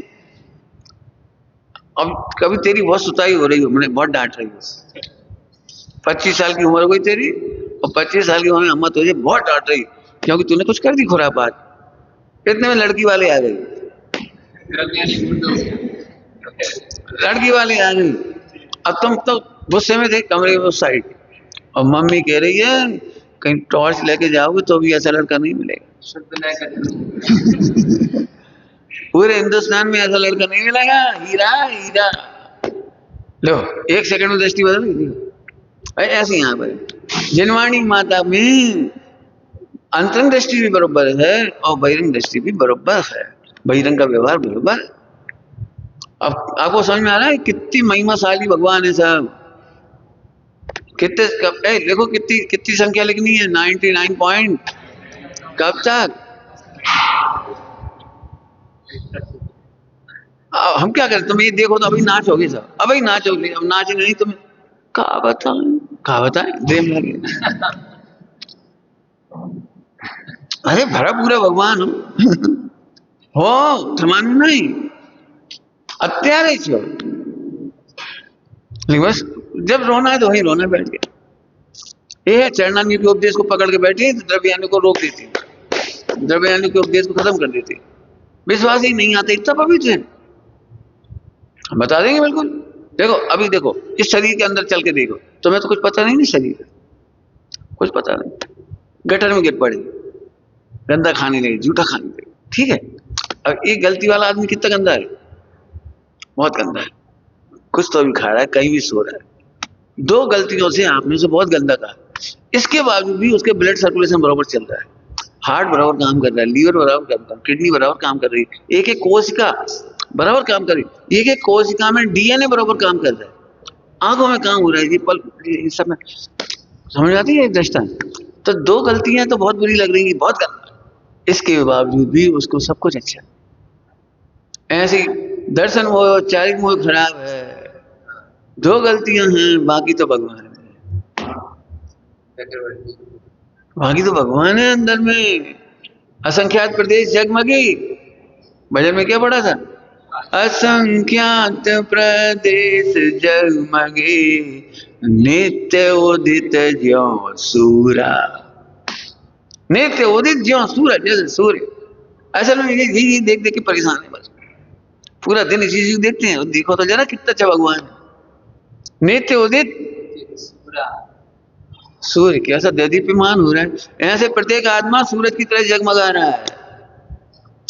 अब कभी तेरी बहुत सुताई हो रही हो, मैंने बहुत डांट रही हो, 25 साल की उम्र हो गई तेरी, और 25 साल की उम्र अम्मा तुझे बहुत डांट रही क्योंकि तूने कुछ कर दी खुरापात। इतने में लड़की वाले आ गई, लड़की वाले आ गई। अब तुम तो गुस्से में थे कमरे में उस साइड, और मम्मी कह रही है कहीं टॉर्च लेके जाओगे तो भी ऐसा लड़का नहीं मिलेगा। पूरे हिंदुस्तान में ऐसा लड़का नहीं मिलेगा, हीरा हीरा। लो 1 सेकंड में दृष्टि बदल गई। ऐसे यहाँ पर जिनवाणी माता में अंतरंग दृष्टि भी बराबर है और बहिरंग दृष्टि भी बराबर है, बहिरंग का व्यवहार बराबर। अब आपको समझ में आ रहा है कितनी महिमाशाली भगवान है साहब। कितने देखो कितनी संख्या लिखनी है, 99 पॉइंट। कब तक? हम क्या करें? तुम ये देखो तो अभी नाचोगे सब, अभी नाचोगे। अब नाच नहीं तुम्हें कहा बताए प्रेम लगे। अरे भरा पूरा भगवान हो थमान नहीं અત્યારે છો, लेकिन बस जब रोना है तो वहीं रोना बैठ गया। ये चरणान्य के उपदेश को पकड़ के बैठी तो द्रव्यान्य को रोक देती, द्रव्यान्य के उपदेश को खत्म कर देती। विश्वास ही नहीं आता, इतना पवित्र है, हम बता देंगे बिल्कुल। देखो अभी देखो इस शरीर के अंदर चल के देखो, तुम्हें तो कुछ पता नहीं, शरीर कुछ पता नहीं, गटर में गिर पड़े, गंदा खाने लगे, जूठा खाने लगे, ठीक है। अब एक गलती वाला आदमी कितना गंदा है, बहुत गंदा है, कुछ तो भी खा रहा है, कहीं भी सो रहा है, 2 गलतियों से आपने से बहुत गंदा कहा, इसके बावजूद भी उसके ब्लड सर्कुलेशन बराबर चल रहा है, हार्ट बराबर काम कर रहा है, लीवर बराबर काम कर रहा है, किडनी बराबर काम कर रही है, एक एक कोशिका बराबर काम कर रही है, एक एक कोशिका में डीएनए बराबर काम कर रहा है, आंखों में काम हो रहा है, ये पल ये सब में समझ आती है दृष्टांत। तो 2 गलतियां तो बहुत बुरी लग रही, बहुत गंदा, इसके बावजूद भी उसको सब कुछ अच्छा है। ऐसे दर्शन मोह चारिक मोह खराब है, 2 गलतियां हैं, बाकी तो भगवान है, बाकी तो भगवान है अंदर में। असंख्यात प्रदेश जगमगे, भजन में क्या पढ़ा था, असंख्यात प्रदेश जगमगे, नित्य उदित ज्यों सूरा, नित्य उदित ज्यों सूरज, जैसे सूर्य। असल में ये देख देख के परेशान है, बस पूरा दिन इसी चीज देखते हैं, देखो तो जरा कितना अच्छा भगवान है, नित्य उदित सूर्य कैसा दीप्यमान हो रहा है, ऐसे प्रत्येक आत्मा सूरज की तरह जगमगा रहा है।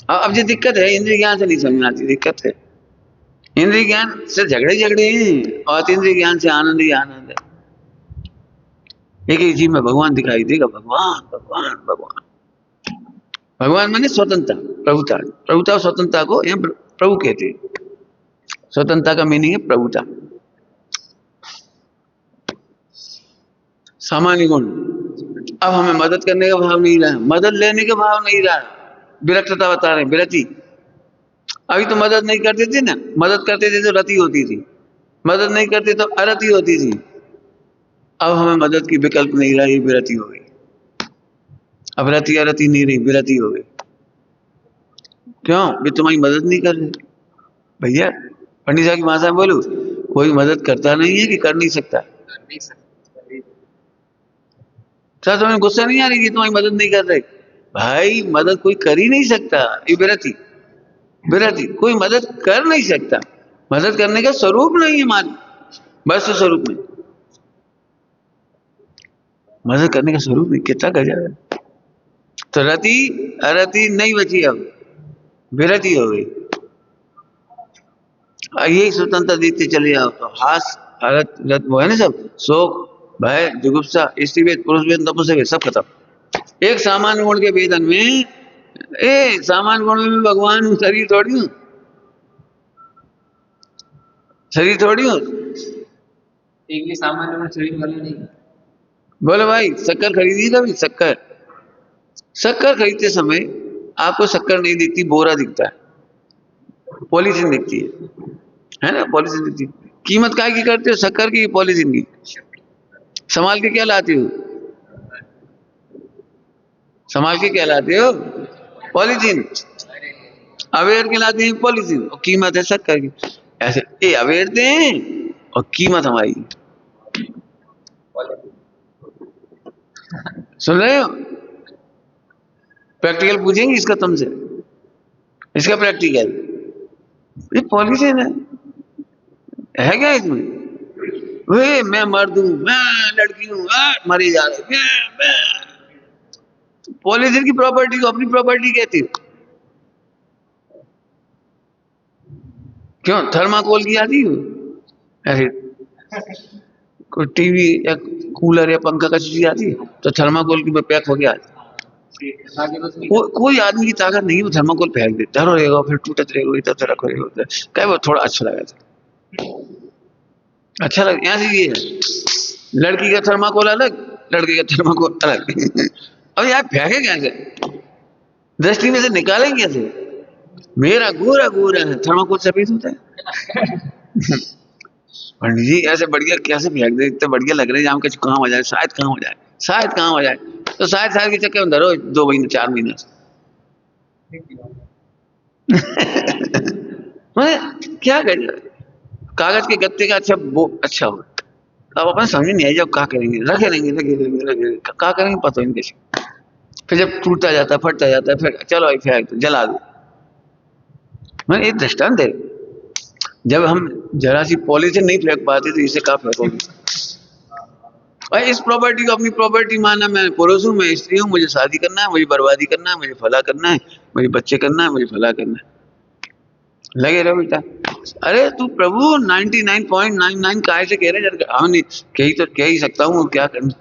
अब ये दिक्कत है, इंद्रिय ज्ञान से नहीं समझ आती, दिक्कत है, इंद्रिय ज्ञान से झगड़े हैं, और इंद्रिय ज्ञान से आनंद ही आनंद है। एक एक जीव में भगवान दिखाई देगा, भगवान भगवान भगवान। भगवान माने स्वतंत्रता, प्रभुता, प्रभुता और स्वतंत्रता को यहाँ प्रभु कहते हैं। स्वतंत्रता का मीनिंग है प्रभुता। सामान्य गुण, अब हमें मदद करने का भाव नहीं रहा, मदद लेने का भाव नहीं रहा, विरक्तता बता रहे, विरति। अभी तो मदद नहीं करते थे ना, मदद करते थे तो रति होती थी, मदद नहीं करते तो अरति होती थी। अब हमें मदद की विकल्प नहीं रहा, ये विरति हो गई। अब रति अरति नहीं रही, विरति हो गई। क्यों? वे तुम्हारी मदद नहीं कर रहे। भैया पंडित साहब की भाषा में बोलूं, कोई मदद करता नहीं है कि कर नहीं सकता। सर तुम्हें गुस्सा नहीं आ रही कि तुम्हारी मदद नहीं कर रहे? भाई मदद कोई कर ही नहीं सकता, ये विरति, विरति। कोई मदद कर नहीं सकता, मदद करने का स्वरूप नहीं है, मान बस स्वरूप में मदद करने का स्वरूप नहीं, कितना गजब है। तो रति अरति नहीं बची, अब विरति हो गई। यही स्वतंत्रता देते चले जाओ तो हास हरत रत वो है ना, सब शोक भय जुगुप्सा स्त्री वेद पुरुष वेद नपुंसक वेद सब खत्म। एक सामान्य गुण के वेदन में, सामान्य गुण में भगवान हूँ, शरीर थोड़ी हूँ, शरीर थोड़ी हूँ। एक भी सामान्य गुण शरीर वाले नहीं। बोलो भाई शक्कर खरीदी कभी? शक्कर, शक्कर खरीदते समय आपको शक्कर नहीं दिखती, बोरा दिखता है, पॉलीथीन दिखती है ना, पॉलीथीन दिखती है। कीमत काय की करते हो? शक्कर की, पॉलीथीन की? संभाल के क्या लाते हो? संभाल के क्या लाते हो? पॉलीथीन। अवेयर के लाते हैं पॉलीथीन, और कीमत है शक्कर की। ऐसे ये अवेयर दें और कीमत हमारी। सुन रहे हो? प्रैक्टिकल पूछेंगे इसका तुमसे, इसका प्रैक्टिकल, ये पॉलीथीन है क्या इसमें? वे मैं मर्द हूं, मैं लड़की हूं, मरे जा रहे, पॉलीथीन की प्रॉपर्टी को अपनी प्रॉपर्टी कहती हो। क्यों? थर्माकोल की आती हो? अरे कोई टीवी या कूलर या पंखा का चीज आती है तो थर्माकोल की पैक हो गया। कोई आदमी की ताकत नहीं, वो थर्माकोल फेंक दे, धरो रहेगा, फिर टूटत रहेगा, इधर उधर रखो रहेगा, क्या वो थोड़ा अच्छा लगा था, अच्छा लगा। यहाँ से ये है, लड़की का थर्माकोल अलग, लड़के का थर्माकोल अलग। अब यार फेंके कैसे, दृष्टि में से निकालें कैसे? मेरा गोरा गोरा है, थर्माकोल सफेद होता है। पंडित जी ऐसे बढ़िया कैसे फेंक दे, इतने बढ़िया लग रहे हैं, हम कुछ काम हो जाए, शायद काम हो जाए, शायद काम हो जाए। तो शायद शायद के चक्कर में धरो 2 महीने 4 महीने। क्या कर, कागज के गत्ते का अच्छा वो अच्छा हो, अब अपने समझ नहीं आई, जब क्या करेंगे, रखे रहेंगे क्या करेंगे पता नहीं कैसे। फिर जब टूटता जाता है, फटता जाता है, फिर चलो भाई फेंक दो, जला दो। मैं एक दृष्टांत है, जब हम जरा सी पॉलीथिन नहीं फेंक पाते तो इसे क्या फेंकोगे। भाई इस प्रॉपर्टी को अपनी प्रॉपर्टी माना, मैं पुरुष हूँ, मैं स्त्री हूँ, मुझे शादी करना है, मुझे बर्बादी करना है, मुझे फला करना है, मुझे बच्चे करना है, मुझे फला करना है, लगे रहो बेटा। अरे तू प्रभु 99.99 काय से कह रहे, हाँ नहीं कह ही सकता हूँ, क्या करना।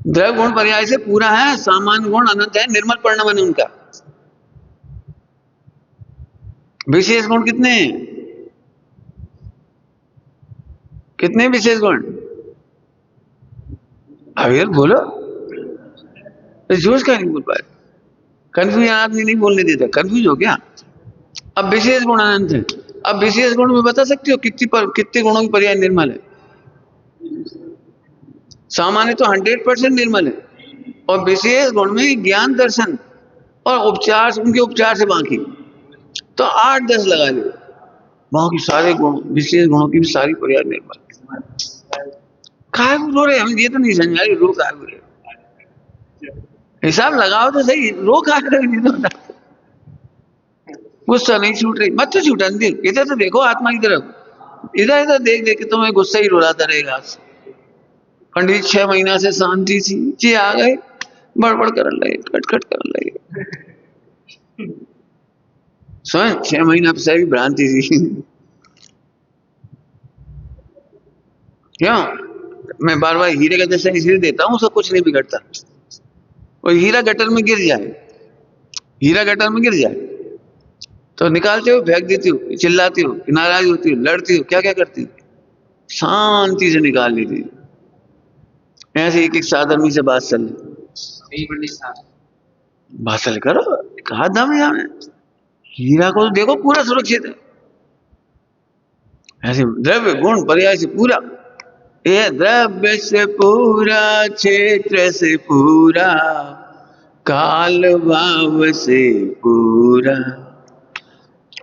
द्रव्य गुण पर्याय से पूरा है, सामान्य गुण अनंत है, निर्मल परिणाम है उनका। विशेष गुण कितने हैं, कितने विशेष गुण, अभी बोलो, जोश का नहीं बोल पाए, कंफ्यूजन आदमी नहीं बोलने देता, कंफ्यूज हो गया। अब विशेष गुण अनंत है, अब विशेष गुण में बता सकते हो कितने गुणों की पर्याय निर्मल है। सामान्य तो 100% निर्मल है, और विशेष गुण में ज्ञान दर्शन और उपचार, उनके उपचार से बाकी तो 8-10 लगा लो, बाकी सारे गुण विशेष गुणों की भी सारी पर्याय निर्मल। काय को रो रहे हम, ये तो नहीं समझ आ रही, रो काय को रहे, हिसाब लगाओ तो सही, रो काय रहे, गुस्सा नहीं छूट रही, मत तो छूटा दे, इधर तो देखो आत्मा की तरफ, इधर इधर देख देख के तुम्हें गुस्सा ही रुलाता रहेगा। पंडित 6 महीना से शांति थी, जी आ गए बड़बड़ कर लगे, खटखट कर लगे, स्वयं 6 महीना से भी भ्रांति थी। क्यों, मैं बार बार हीरे का दर्शन इसलिए देता हूं, उसका कुछ नहीं बिगड़ता। और हीरा गटर में गिर जाए, हीरा गटर में गिर जाए तो निकालते हो, फेंक देती हो, चिल्लाती हो, नाराज होती हो, लड़ती हो, क्या क्या करती हो, शांति से निकाल लेती हो। ऐसे एक एक साधर्मी से बात चल, बात चल करो, कहा दम है यहाँ, हीरा को तो देखो पूरा सुरक्षित है, ऐसे द्रव्य गुण पर्याय से पूरा, ये द्रव्य से पूरा, क्षेत्र से पूरा, काल भाव से पूरा,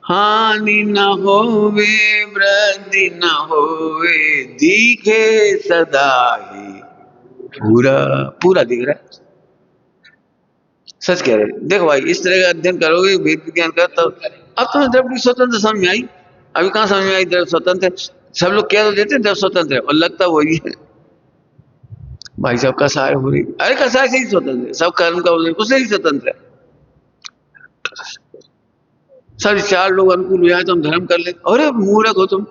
हानि न होवे वृद्धि न होवे, दिखे सदा ही पूरा, पूरा दिख रहा है। सच कह रहे, देखो भाई इस तरह का अध्ययन करोगे वेद विज्ञान का, तो अब तुम्हें द्रव्य की स्वतंत्र समझ में आई। अभी कहाँ समझ में आई द्रव्य स्वतंत्र है, सब लोग कह तो देते द्रव्य स्वतंत्र है, और लगता वही है। भाई साहब कसाय हो रही, अरे कसाय से ही स्वतंत्र है, सब कर्म का उससे ही स्वतंत्र है। सर 4 लोग अनुकूल हो जाए तो हम धर्म कर ले, अरे मूर्ख हो तुम,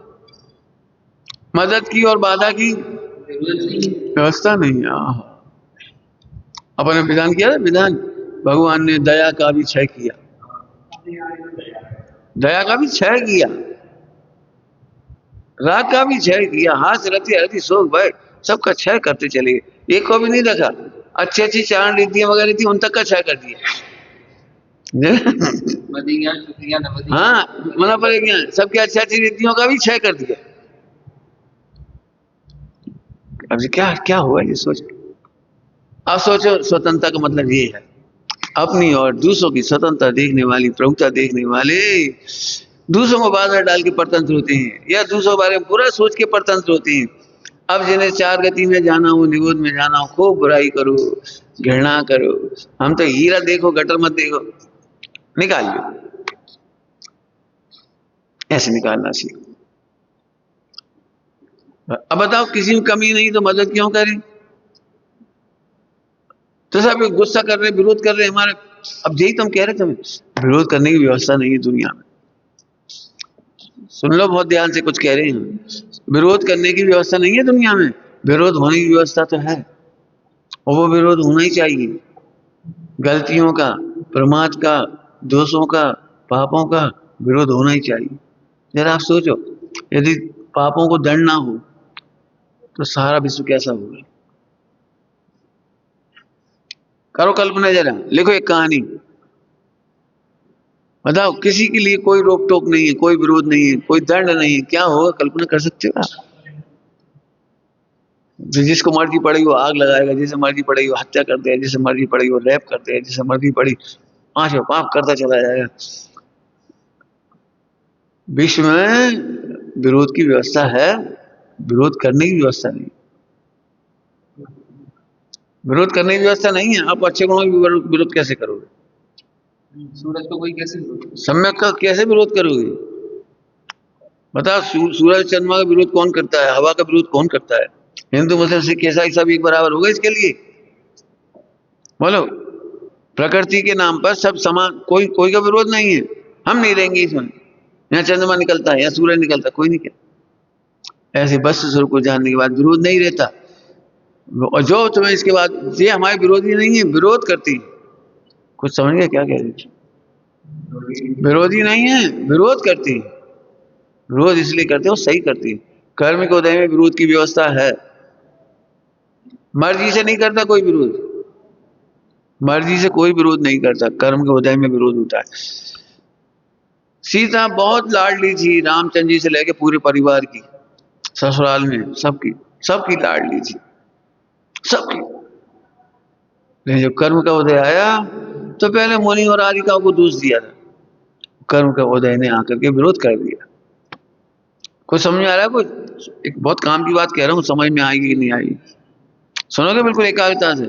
मदद की और बाधा की व्यवस्था नहीं। अपने विधान किया था, विधान भगवान ने दया का भी क्षय किया, दया का भी क्षय किया, राग का भी क्षय किया, हास रति हरति शोक भय सबका क्षय करते चले गए, एक को भी नहीं रखा। अच्छी अच्छी चारण रीतियां वगैरह थी, उन तक का क्षय कर दिया। हाँ मना पड़ेगा, सबकी अच्छी अच्छी रीतियों का भी क्षय कर दिया। अब क्या क्या हुआ ये सोच, अब सोचो स्वतंत्रता का मतलब ये है, अपनी और दूसरों की स्वतंत्रता देखने वाली, प्रभुता देखने वाले दूसरों को बाधा डाल के परतंत्र होते हैं, या दूसरों के बारे में बुरा सोच के परतंत्र होते हैं। अब जिन्हें 4 गति में जाना हो, निगोद में जाना हो, खूब बुराई करो, घृणा करो। हम तो हीरा देखो गटर मत देखो, निकाल लो, ऐसे निकालना सीखो। अब बताओ किसी में कमी नहीं तो मदद क्यों करें, तो सब गुस्सा कर रहे, विरोध कर रहे हमारे। अब यही तो हम कह रहे थे, विरोध करने की व्यवस्था नहीं है दुनिया में। सुन लो बहुत ध्यान से, कुछ कह रहे हैं, विरोध करने की व्यवस्था नहीं है दुनिया में, विरोध होने की व्यवस्था तो है, और वो विरोध होना ही चाहिए। गलतियों का, प्रमाद का, दोषों का, पापों का विरोध होना ही चाहिए। जरा आप सोचो, यदि पापों को दंड ना हो तो सारा विश्व कैसा होगा। करो कल्पना, जरा लिखो एक कहानी, बताओ किसी के लिए कोई रोक टोक नहीं है, कोई विरोध नहीं है, कोई दंड नहीं है, क्या होगा, कल्पना कर सकते हो आप। जिसको मर्जी पड़ेगी वो आग लगाएगा, जिसे मर्जी पड़ेगी वो हत्या कर देगा, जिसे मर्जी पड़ेगी वो रैप कर देगा, जिसे मर्जी पड़ी 5 पाप करता चला जाएगा। विश्व में विरोध की व्यवस्था है, विरोध करने की व्यवस्था नहीं, विरोध करने की व्यवस्था नहीं है। आप अच्छे गुणों का विरोध कैसे करोगे? सूरज को कोई कैसे विरोध करे? सम्यक का कैसे विरोध करोगे? बताओ, सूरज चंद्रमा का विरोध कौन करता है? हवा का विरोध कौन करता है? हिंदू मुस्लिम सिख ईसाई सब एक बराबर होगा इसके लिए? बोलो। प्रकृति के नाम पर सब समान, कोई कोई का विरोध नहीं है। हम नहीं रहेंगे इसमें, यहाँ चंद्रमा निकलता है, यहाँ सूरज निकलता है, कोई नहीं कहता। ऐसे बस स्वरूप को जानने के बाद विरोध नहीं रहता। और जो तुम्हें इसके बाद ये हमारे विरोधी नहीं है, विरोध करती है। कुछ समझ गए क्या कह रही थी? विरोधी नहीं है, विरोध करती है। विरोध इसलिए करते हो, सही करती है। कर्म के उदय में विरोध की व्यवस्था है। मर्जी से नहीं करता कोई विरोध, मर्जी से कोई विरोध नहीं करता, कर्म के उदय में विरोध होता है। सीता बहुत लाडली थी रामचंद्र जी से लेके पूरे परिवार की, ससुराल में सबकी सबकी लाडली थी, सबकी। लेकिन जब कर्म का उदय आया तो पहले मुनि और राधिकाओं को दोष दिया था, कर्म का उदय ने आकर के विरोध कर दिया। कुछ समझ में आ रहा है? कुछ एक बहुत काम की बात कह रहा हूँ, समझ में आएगी कि नहीं आएगी? सुनोगे बिल्कुल एकाग्रता से।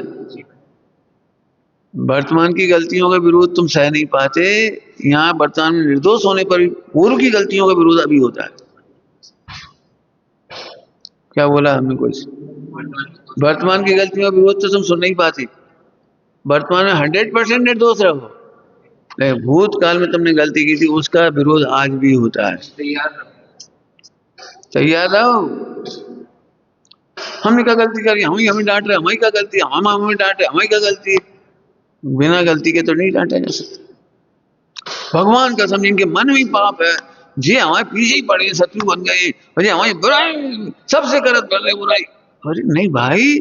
वर्तमान की गलतियों का विरोध तुम सह नहीं पाते, यहाँ वर्तमान में निर्दोष होने पर भी पूर्व की गलतियों का विरोध अभी होता है। क्या बोला हमने? कुछ वर्तमान की गलतियों का विरोध तो तुम सुन नहीं पाते। वर्तमान में 100% निर्दोष रहो, लेकिन भूतकाल में तुमने गलती की थी उसका विरोध आज भी होता है। तैयार रहो। हमने क्या गलती करी? हम ही हमें डांट रहे, हमारी क्या गलती है? हम हमें डांट रहे, हमारी क्या गलती है? बिना गलती के तो नहीं डांटा जा सकता। भगवान का समझ, इनके मन में ही पाप है, जे हमारे पीछे ही पड़े, शत्रु बन गए, और हमारी बुराई सबसे करत कर रहे बुराई। अरे नहीं भाई,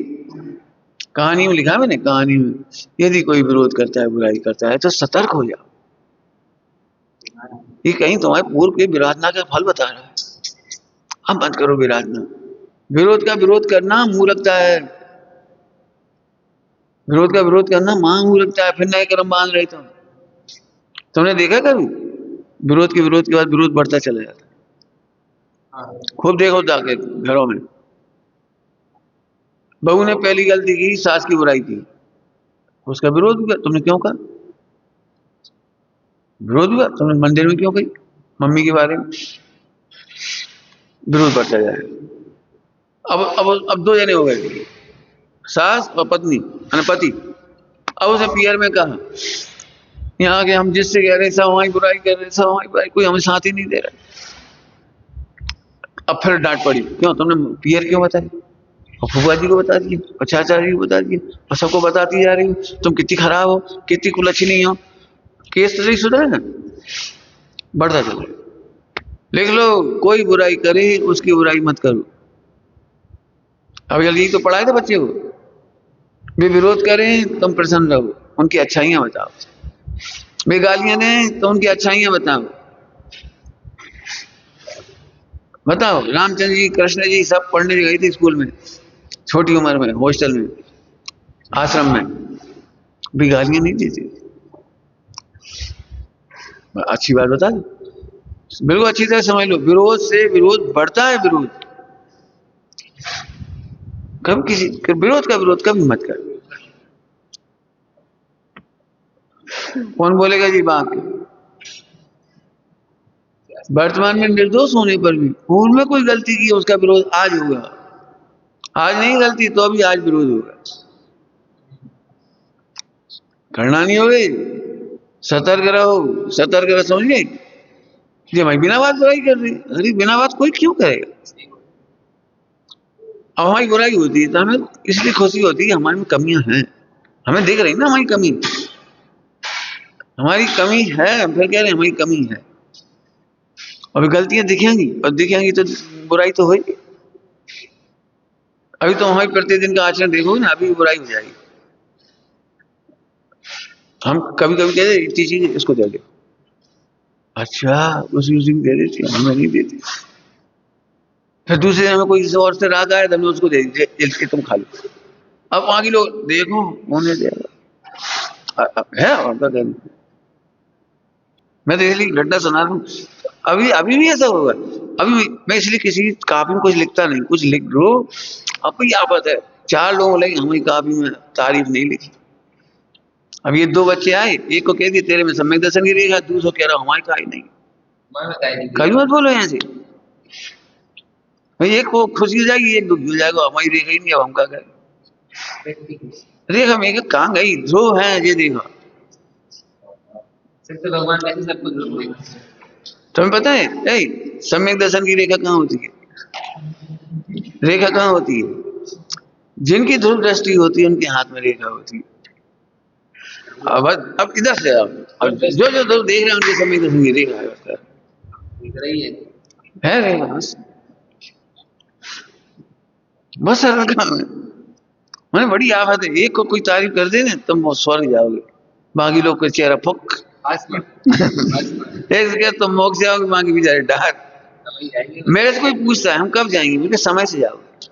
कहानी में लिखा है मैंने, कहानी में यदि कोई विरोध करता है, बुराई करता है तो सतर्क हो जाओ। ये कहीं तुम्हारे पूर्व के विराधना का फल बता रहा है। अब मत करो विराधना। विरोध का विरोध करना मूर्खता है, विरोध का विरोध करना महामूर्खता है। फिर नए कर्म बांध रहे तुमने देखा कभी? विरोध के बाद विरोध बढ़ता चला जाता है। खूब देखो जाके घरों में, बहू ने पहली गलती की, सास की बुराई की, उसका विरोध हुआ। तुमने क्यों कहा? विरोध हुआ। तुमने मंदिर में क्यों कही मम्मी के बारे में? विरोध बढ़ता जाए। अब दो जने हो गए, सास और पत्नी, पति। अब उसे पियर में कहा, यहाँ के हम जिससे कह रहे सब हमारी बुराई कर रहे, सब हमारी बुराई, कोई हमें साथ ही नहीं दे रहा। अब फिर डांट पड़ी, क्यों तुमने पियर क्यों बताई? और फूफा जी को बता दिए, और चाचा जी को बता दिए, और सबको बताती जा रही हो तुम कितनी खराब हो, कितनी कुलच्छनी हो। केस तो नहीं सुधरे ना, बढ़ता चले। लिख लो, कोई बुराई करे उसकी बुराई मत करो। अब यही तो पढ़ाए थे बच्चे को, वे विरोध करें तुम प्रसन्न रहो, उनकी अच्छाइयां बताओ। वे गालियां दें तो उनकी अच्छाइयां बताओ। बताओ, रामचंद्र जी, कृष्ण जी सब पढ़ने गए थे स्कूल में, छोटी उम्र में, हॉस्टल में, आश्रम में, भी गालियां नहीं देते। अच्छी बात बता दो, बिल्कुल अच्छी तरह समझ लो। विरोध से विरोध बढ़ता है। विरोध कभी किसी विरोध का विरोध कभी मत कर। कौन बोलेगा जी बात? वर्तमान में निर्दोष होने पर भी पूर्व में कोई गलती की, उसका विरोध आज होगा। आज नहीं गलती तो अभी आज विरोध होगा। करना नहीं होगी, सतर्क रहो, सतर्क रहो। समझ गए? ये भाई बिना बात बुराई कर रही, अरे बिना बात कोई क्यों करेगा? अब हमारी बुराई होती है तो हमें इसलिए खुशी होती है, हमारे में कमियां हैं, हमें दिख रही ना हमारी कमी, हमारी कमी है, फिर कह रहे हैं हमारी कमी है। अभी गलतियां दिखेंगी, और दिखेंगी तो बुराई तो होगी। अभी तो हमारी प्रतिदिन का आचरण देखोगे ना, अभी बुराई हो जाएगी। हम कभी कभी कहते इतनी चीज इसको दे दे, अच्छा उसी दे देती, हमें नहीं देती। फिर दूसरे दिन हमें कोई और से राग आए तो हमने उसको दे दी, तुम खा लो। अब वहां के लोग देखो होने देगा है, और क्या कहना। मैं तो इसलिए घटना सुना रहा हूँ। अभी भी ऐसा होगा। अभी मैं इसलिए किसी कापी में कुछ लिखता नहीं, कुछ लिख लो। अब कोई आफत है, 4 लोगों लगे हमारी कापी में तारीफ नहीं लिखी। अब ये 2 बच्चे आए, एक को कह दिया तेरे में सम्यक दर्शन की रेखा, दूसरा कह रहा हमारी काई नहीं। कभी मत बोलो यहाँ से भाई, एक को खुशी हो जाएगी, एक दुखी हो जाएगा, हमारी रेखा ही नहीं, अब हम क्या करें। रेखा में कहाँ गई, ध्रुव है ये देखा। तो भगवान कैसे सबको ध्रुव देगा? तुम्हें पता है सम्यक दर्शन की रेखा कहाँ होती है? रेखा कहाँ होती है? जिनकी ध्रुव दृष्टि होती है उनके हाथ में रेखा होती है। अब इधर से अब जो जो लोग देख रहे हैं उनके सम्यक दर्शन की रेखा है, दिख रही है रेखा। बस सरल काम है। मैंने बड़ी आफत है, एक को कोई तारीफ कर दे ना तुम बहुत स्वर्ग जाओगे, बाकी लोग का चेहरा फुक। एक से तुम मोक्ष जाओगे, बाकी बेचारे डर। मेरे से कोई पूछता है हम कब जाएंगे, मुझे समय से जाओगे।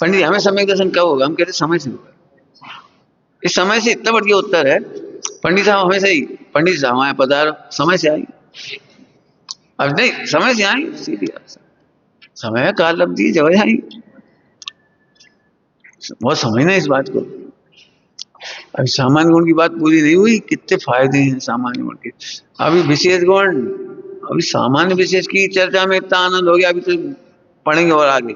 पंडित हमें समय दर्शन कब होगा, हम कहते समय से होगा। इस समय से इतना बढ़िया उत्तर है, पंडित साहब हमें सही, पंडित साहब हमारे पधारो, समय से आएंगे। अब नहीं समय से आएंगे, सीधी समय है, काल लब्धि जगह आएंगे। बहुत समझना इस बात को। अभी सामान्य गुण की बात पूरी नहीं हुई, कितने फायदे हैं सामान्य गुण के। अभी विशेष गुण, अभी सामान्य विशेष की चर्चा में इतना आनंद हो गया, अभी तो पढ़ेंगे और आगे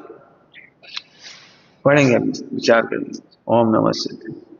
पढ़ेंगे, अभी विचार करेंगे। ओम नमः शिवाय।